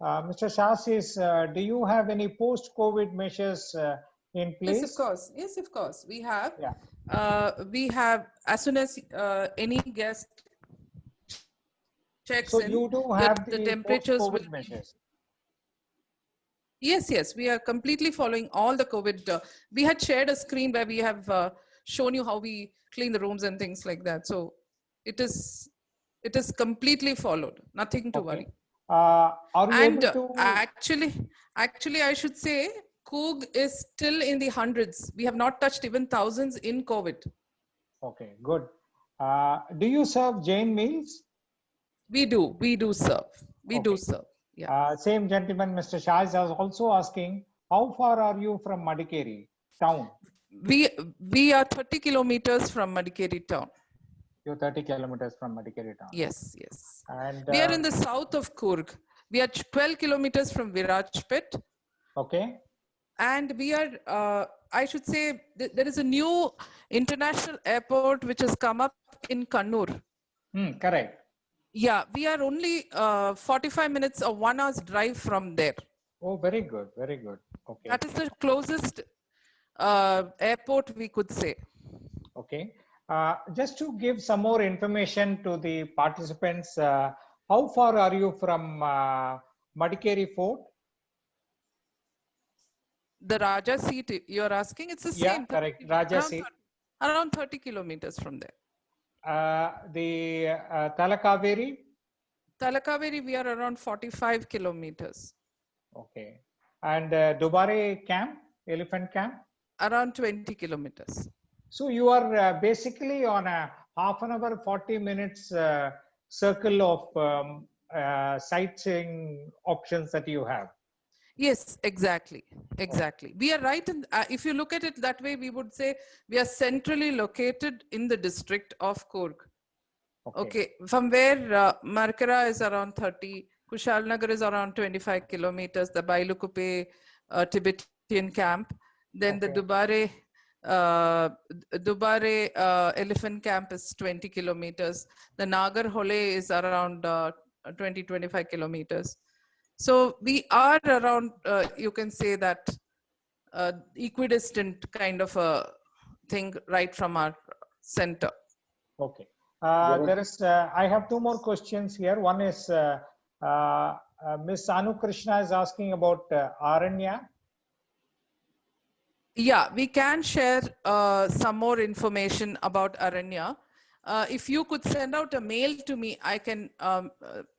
A: Mr. Shah says, do you have any post-COVID measures in place?
E: Yes, of course. Yes, of course. We have.
A: Yeah.
E: We have, as soon as any guest checks
A: So
E: in,
A: you do have
E: the
A: the
E: temperatures will
A: post-COVID
E: be.
A: measures.
E: Yes, yes, we are completely following all the COVID. We had shared a screen where we have shown you how we clean the rooms and things like that. So it is completely followed. Nothing to worry.
A: Are you
E: And
A: able to?
E: actually, I should say, Coog is still in the hundreds. We have not touched even thousands in COVID.
A: Okay, good. Do you serve Jain meals?
E: We do serve. We do
A: Okay.
E: serve. Yeah.
A: Same gentleman, Mr. Shah, is also asking, how far are you from Madikeri town?
E: We are 30 kilometers from Madikeri town.
A: You're 30 kilometers from Madikeri town.
E: Yes, yes.
A: And
E: We are in the south of Coorg. We are 12 kilometers from Virajpet.
A: okay.
E: And we are, I should say, there is a new international airport which has come up in Kannur.
A: Correct.
E: Yeah, we are only 45 minutes or 1 hour's drive from there.
A: Oh, very good. Very good. Okay.
E: That is the closest airport we could say.
A: Okay. Just to give some more information to the participants, how far are you from Madikeri Fort?
E: The Raja seat you're asking, it's the
A: Yeah,
E: same.
A: correct. Raja seat.
E: Around 30 kilometers from there.
A: The Talakaveri?
E: Talakaveri, we are around 45 kilometers.
A: Okay. And Dubare camp, elephant camp?
E: Around 20 kilometers.
A: So you are basically on a half an hour, 40 minutes circle of sightseeing options that you have.
E: Yes, exactly. Exactly. We are right in, if you look at it that way, we would say we are centrally located in the district of Coorg. Okay. From where Markara is around 30, Kushalnagar is around 25 kilometers, the Bailukupe Tibetan camp, then the Dubare elephant camp is 20 kilometers. The Nagarhole is around 20-25 kilometers. So we are around, you can say that equidistant kind of a thing right from our center.
A: Okay. There is, I have two more questions here. One is Miss Anu Krishna is asking about Aranya.
E: Yeah, we can share some more information about Aranya. If you could send out a mail to me, I can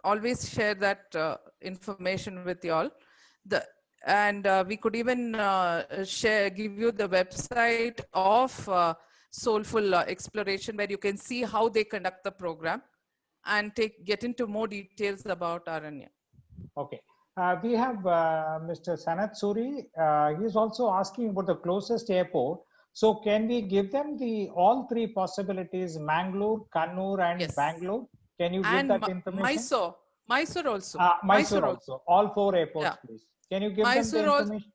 E: always share that information with you all. And we could even give you the website of Soulful Exploration, where you can see how they conduct the program and get into more details about Aranya.
A: Okay. We have Mr. Sanat Suri. He is also asking about the closest airport. So can we give them all three possibilities, Mangalore, Kannur and Bangalore? Can you give that information?
E: Mysore also.
A: Mysore also. All four airports, please. Can you give them the information?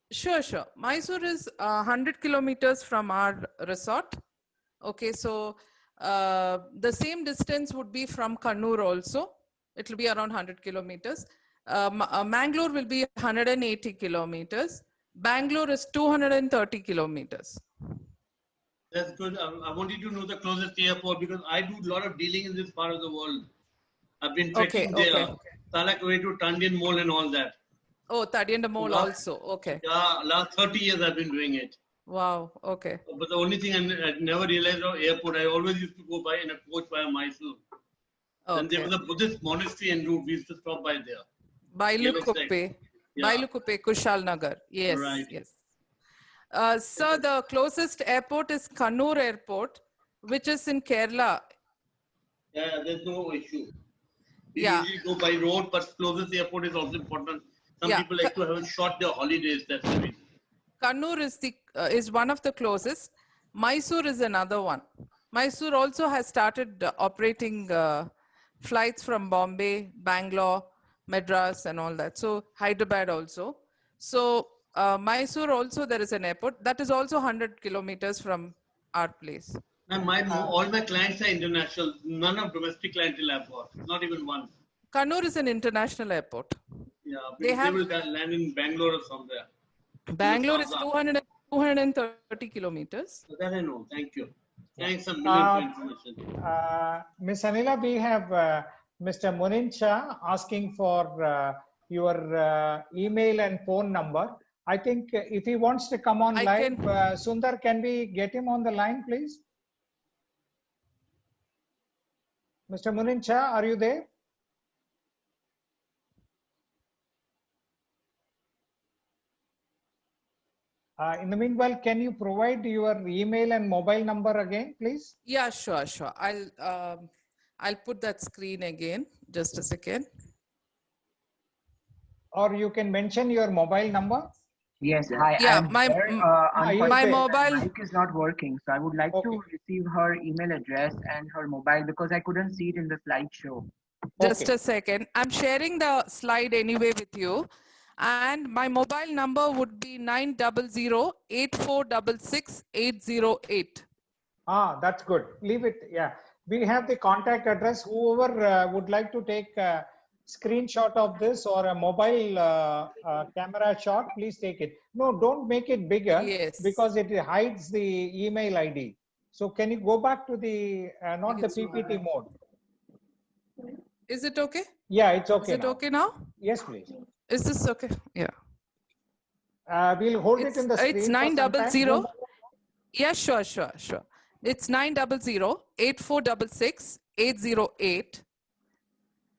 E: Sure. Mysore is 100 kilometers from our resort. Okay, so the same distance would be from Kannur also. It will be around 100 kilometers. Mangalore will be 180 kilometers. Bangalore is 230 kilometers.
F: That's good. I wanted to know the closest airport because I do a lot of dealing in this part of the world. I've been trekking there, Talakaveri to Tandyan Mole and all that.
E: Oh, Tandyan Mole also. Okay.
F: Yeah, last 30 years I've been doing it.
E: Wow. Okay.
F: But the only thing I never realized about airport, I always used to go by in a coach via Mysore. Okay. And there was a Buddhist monastery en route. We used to stop by there.
E: Bailukupe. Bailukupe, Kushalnagar. Yes. Right. Yes. So the closest airport is Kannur Airport, which is in Kerala.
F: Yeah, there's no issue. We usually go by road, but closest airport is also important. Some people like to have short their holidays. That's the reason.
E: Kannur is one of the closest. Mysore is another one. Mysore also has started operating flights from Bombay, Bangalore, Madras and all that. So Hyderabad also. So Mysore also there is an airport that is also 100 kilometers from our place.
F: And all my clients are international. None of domestic clientele I've got. Not even one.
E: Kannur is an international airport.
F: Yeah, they will land in Bangalore or somewhere.
E: Bangalore is 230 kilometers.
F: So that I know. Thank you. Thanks a million for information.
A: Ms. Anila, we have Mr. Munin Shah asking for your email and phone number. I think if he wants to come on live, Sundar, can we get him on the line, please? Mr. Munin Shah, are you there? In the meanwhile, can you provide your email and mobile number again, please?
E: Yeah, sure. I'll put that screen again. Just a second.
A: Or you can mention your mobile number.
G: Yes, hi.
E: Yeah,
G: my
E: mobile
G: mic is not working, so I would like to receive her email address and her mobile because I couldn't see it in the slideshow.
E: Just a second. I'm sharing the slide anyway with you. And my mobile number would be 900-8466-808.
A: Ah, that's good. Leave it. Yeah. We have the contact address. Whoever would like to take a screenshot of this or a mobile camera shot, please take it. No, don't make it bigger because it hides the email ID. So can you go back to the, not the PPT mode?
E: Is it okay?
A: Yeah, it's okay.
E: Is it okay now?
A: Yes, please.
E: Is this okay? Yeah.
A: We'll hold it in the screen.
E: It's 900. Yeah, sure. It's 900-8466-808.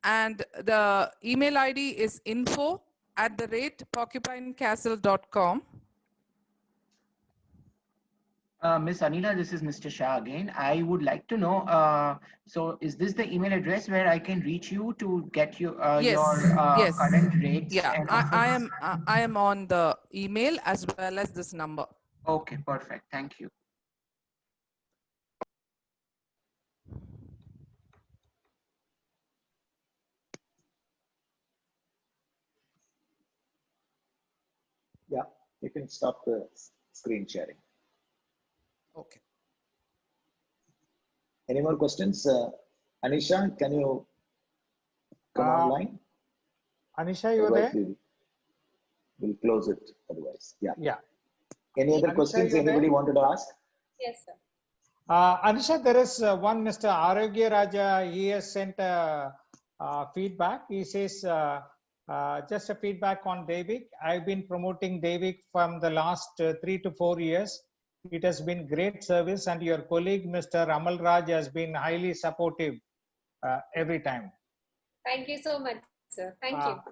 E: And the email ID is info@porcupinecastle.com.
G: Miss Anila, this is Mr. Shah again. I would like to know, so is this the email address where I can reach you to get you, your current rates?
E: Yeah, I am on the email as well as this number.
G: Okay, perfect. Thank you.
B: Yeah, you can stop the screen sharing.
E: Okay.
B: Any more questions? Anisha, can you come online?
A: Anisha, you there?
B: We'll close it otherwise. Yeah.
A: Yeah.
B: Any other questions anybody wanted to ask?
C: Yes, sir.
A: Anisha, there is one Mr. Arogya Raja. He has sent feedback. He says, just a feedback on Devik. I've been promoting Devik from the last 3 to 4 years. It has been great service, and your colleague, Mr. Amal Raj, has been highly supportive every time.
C: Thank you so much, sir. Thank you.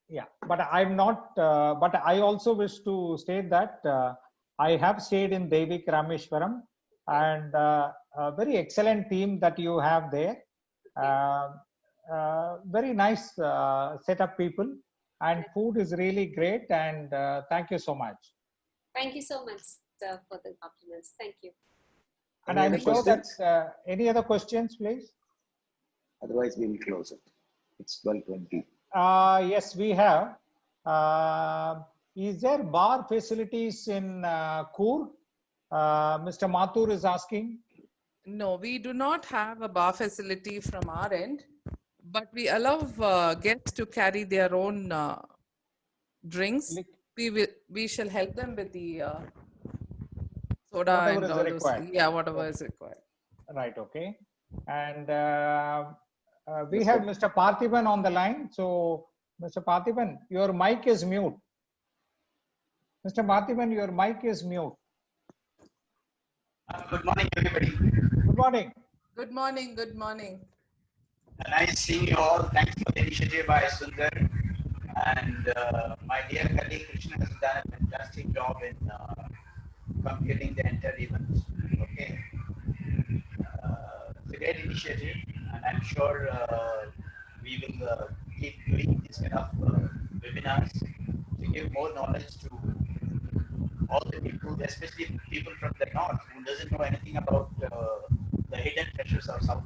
A: Yeah, but I'm not, but I also wish to state that I have stayed in Devik Rameshwaram, and a very excellent team that you have there. Very nice set of people, and food is really great, and thank you so much.
C: Thank you so much, sir, for the compliments. Thank you.
A: And I'm sure that any other questions, please?
B: Otherwise, we will close it. It's 12:20.
A: Yes, we have. Is there bar facilities in Coorg? Mr. Mathur is asking.
E: No, we do not have a bar facility from our end, but we allow guests to carry their own drinks. We shall help them with the soda
A: whatever
E: and
A: is
E: all
A: required.
E: those. Yeah, whatever is required.
A: Right, okay. And we have Mr. Parthiban on the line. So, Mr. Parthiban, your mic is mute. Mr. Parthiban, your mic is mute.
H: Good morning, everybody.
A: Good morning.
E: Good morning. Good morning.
H: Nice seeing you all. Thanks for the initiative by Sundar. And my dear colleague Krishna has done a fantastic job in completing the entire event. Okay. It's a great initiative, and I'm sure we will keep doing this kind of webinars to give more knowledge to all the people, especially people from the north who doesn't know anything about the hidden treasures of south.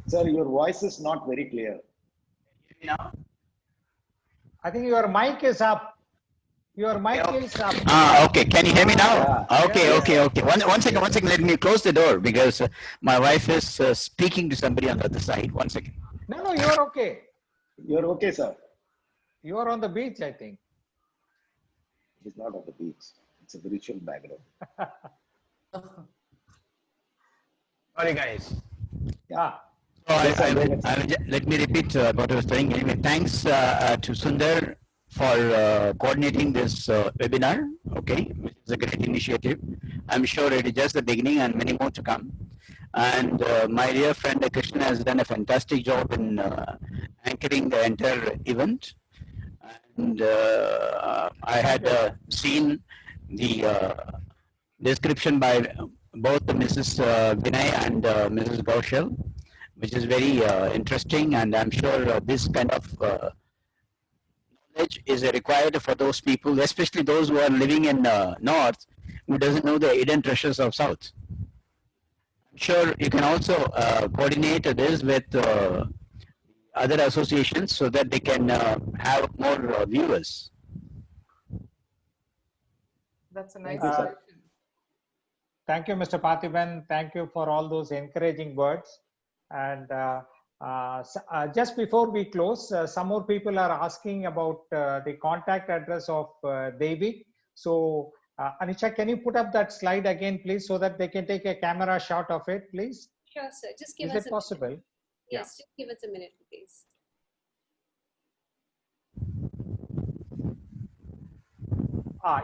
B: Sir, your voice is not very clear.
H: Can you hear me now?
A: I think your mic is up. Your mic is up.
H: Okay. Can you hear me now?
B: Yeah.
H: Okay. One second. Let me close the door because my wife is speaking to somebody on the other side. 1 second.
A: No, you're okay.
B: You're okay, sir.
A: You are on the beach, I think.
B: It is not on the beach. It's a virtual background.
H: Sorry, guys.
A: Yeah.
H: So let me repeat what I was saying. Anyway, thanks to Sundar for coordinating this webinar, okay, which is a great initiative. I'm sure it is just the beginning and many more to come. And my dear friend Krishnan has done a fantastic job in anchoring the entire event. And I had seen the description by both Mrs. Vinay and Mrs. Gaushal, which is very interesting, and I'm sure this kind of knowledge is required for those people, especially those who are living in North, who doesn't know the hidden treasures of South. I'm sure you can also coordinate this with other associations so that they can have more viewers.
E: That's a nice
B: suggestion.
A: Thank you, Mr. Parthiban. Thank you for all those encouraging words. And just before we close, some more people are asking about the contact address of Devik. So, Anisha, can you put up that slide again, please, so that they can take a camera shot of it, please?
C: Sure, sir. Just give
A: us. Is it possible?
C: Minute. Yes, just give us a minute, please.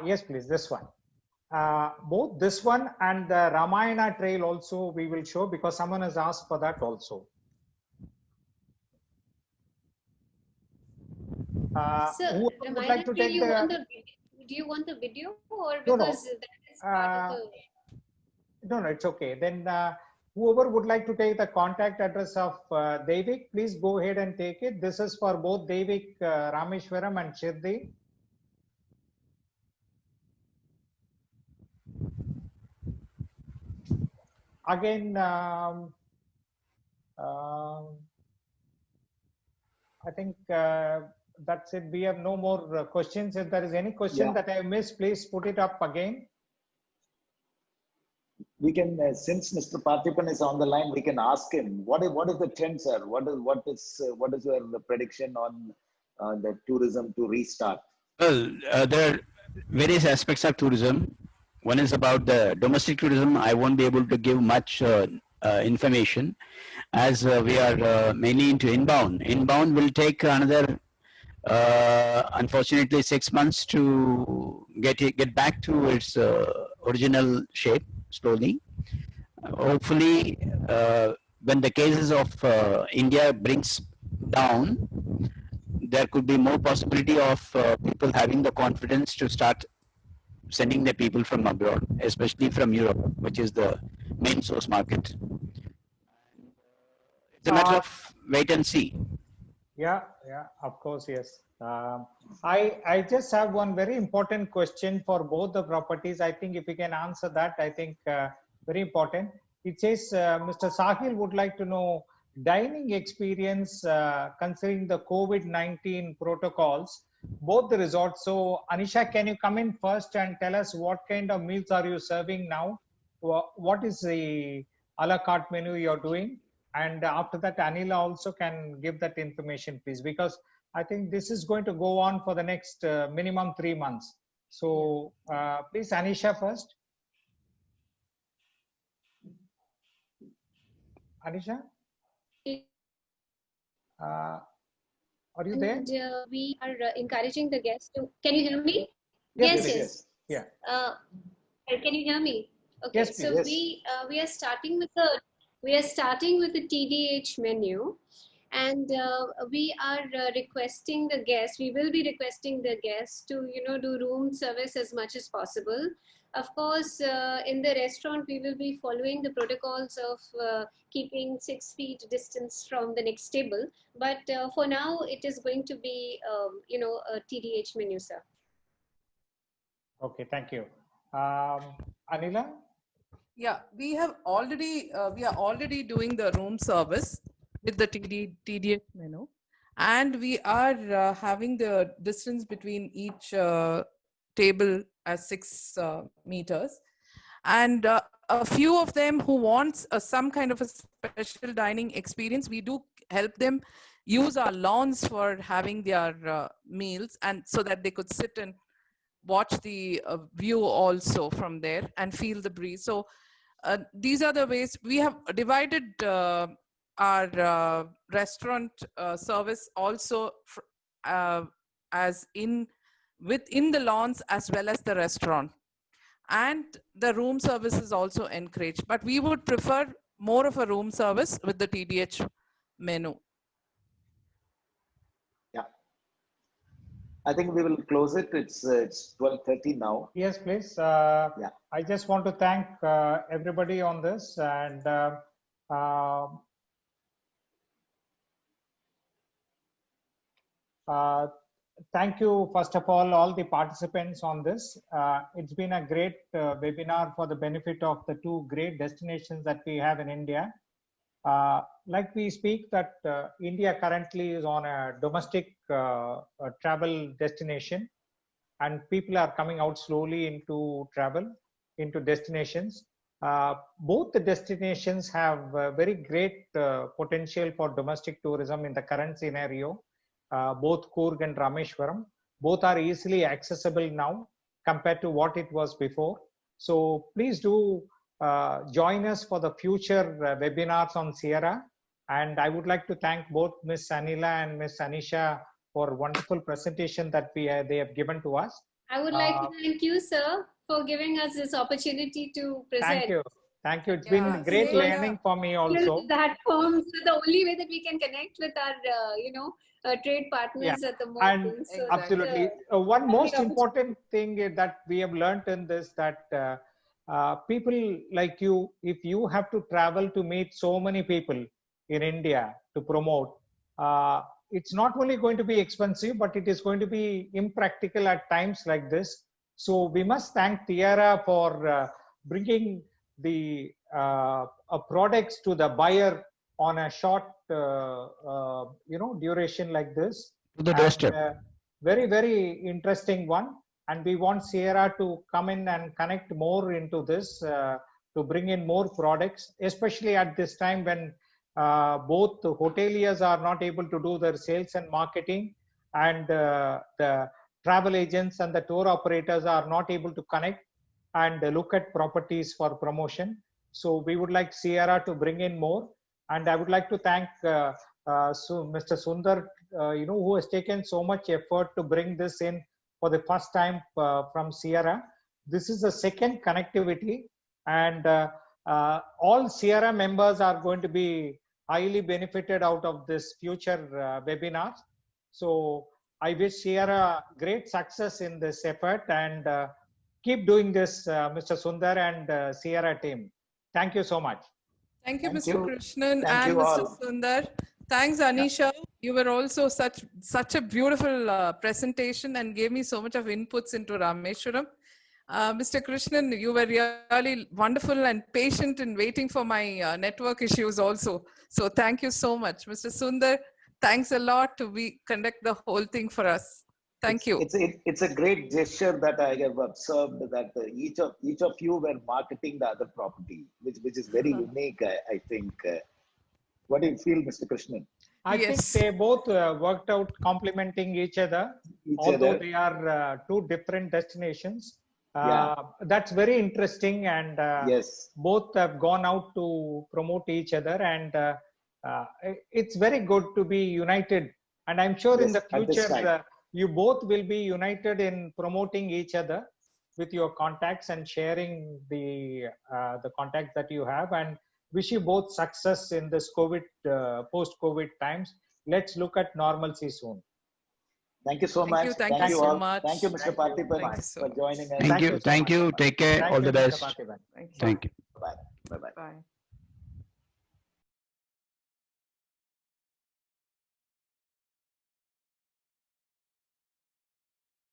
A: Yes, please. This one. Both this one and the Ramayana trail also we will show, because someone has asked for that also.
C: Sir, Ramayana trail, do you want the video or because that is part of the...
A: No, it's okay. Then whoever would like to take the contact address of Devik, please go ahead and take it. This is for both Devik, Rameshwaram and Shirdi. Again, I think that's it. We have no more questions. If there is any question that I missed, please put it up again.
B: We can, since Mr. Parthiban is on the line, we can ask him what is the trend, sir? What is your prediction on the tourism to restart?
H: Well, there are various aspects of tourism. One is about the domestic tourism. I won't be able to give much information as we are mainly into inbound. Inbound will take another, unfortunately, 6 months to get back to its original shape slowly. Hopefully, when the cases of India brings down, there could be more possibility of people having the confidence to start sending the people from abroad, especially from Europe, which is the main source market. It's a matter of wait and see.
A: Yeah, of course, yes. I just have one very important question for both the properties. I think if we can answer that, I think very important. It says Mr. Sahil would like to know dining experience considering the COVID-19 protocols, both the resorts. So Anisha, can you come in first and tell us what kind of meals are you serving now? What is the a la carte menu you're doing? And after that, Anila also can give that information, please, because I think this is going to go on for the next minimum 3 months. So please, Anisha first. Anisha? Are you there?
C: And we are encouraging the guests to. Can you hear me?
A: Yes. Yeah.
C: Can you hear me? Okay.
A: Yes,
C: so we are starting with the TDH menu, and we are requesting the guests. We will be requesting the guests to do room service as much as possible. Of course, in the restaurant, we will be following the protocols of keeping 6 feet distance from the next table. But for now, it is going to be, a TDH menu, sir.
A: Okay, thank you. Anila?
E: Yeah, we are already doing the room service with the TDH menu, and we are having the distance between each table as 6 meters, and a few of them who wants some kind of a special dining experience, we do help them use our lawns for having their meals, and so that they could sit and watch the view also from there and feel the breeze. So these are the ways we have divided our restaurant service also as within the lawns as well as the restaurant, and the room service is also encouraged, but we would prefer more of a room service with the TDH menu.
B: Yeah, I think we will close it. It's 12:30 now.
A: Yes, please.
B: Yeah.
A: I just want to thank everybody on this, and thank you, first of all the participants on this. It's been a great webinar for the benefit of the two great destinations that we have in India. Like we speak that India currently is on a domestic travel destination, and people are coming out slowly into travel, into destinations. Both the destinations have very great potential for domestic tourism in the current scenario. Both Coorg and Rameshwaram, both are easily accessible now compared to what it was before. So please do join us for the future webinars on Sierra. And I would like to thank both Ms. Anila and Ms. Anisha for wonderful presentation that they have given to us.
C: I would like to thank you, sir, for giving us this opportunity to present.
A: Thank you. Thank you. It's been great learning for me also.
C: Platforms, the only way that we can connect with our, trade partners at the moment.
A: And
C: so
A: absolutely. One most important thing that we have learned in this, that people like you, if you have to travel to meet so many people in India to promote, it's not only going to be expensive, but it is going to be impractical at times like this. So we must thank Tiara for bringing the products to the buyer on a short duration like this.
I: To the doorstep.
A: Very, very interesting one. And we want Sierra to come in and connect more into this, to bring in more products, especially at this time when both the hoteliers are not able to do their sales and marketing, and the travel agents and the tour operators are not able to connect and look at properties for promotion. So we would like Sierra to bring in more. And I would like to thank Mr. Sundar, who has taken so much effort to bring this in for the first time from Sierra. This is the second connectivity, and all Sierra members are going to be highly benefited out of this future webinars. So I wish Sierra great success in this effort, and keep doing this, Mr. Sundar and Sierra team. Thank you so much.
E: Thank you, Mr. Krishnan and Mr. Sundar. Thanks, Anisha. You were also such a beautiful presentation and gave me so much of inputs into Rameshwaram. Mr. Krishnan, you were really wonderful and patient in waiting for my network issues also. So thank you so much. Mr. Sundar, thanks a lot to conduct the whole thing for us. Thank you.
B: It's a great gesture that I have observed, that each of you were marketing the other property, which is very unique, I think. What do you feel, Mr. Krishnan?
A: I think they both worked out complementing each other, although they are two different destinations. That's very interesting, and both have gone out to promote each other, and it's very good to be united. And I'm sure in the future, you both will be united in promoting each other with your contacts and sharing the contacts that you have. And wish you both success in this post-COVID times. Let's look at normalcy soon.
B: Thank you so much.
E: Thank you so much.
B: Thank you, Mr. Parthiban, for joining us.
I: Thank you. Take care. All the best.
E: Thank you.
I: Thank you.
B: Bye. Bye.
E: Bye.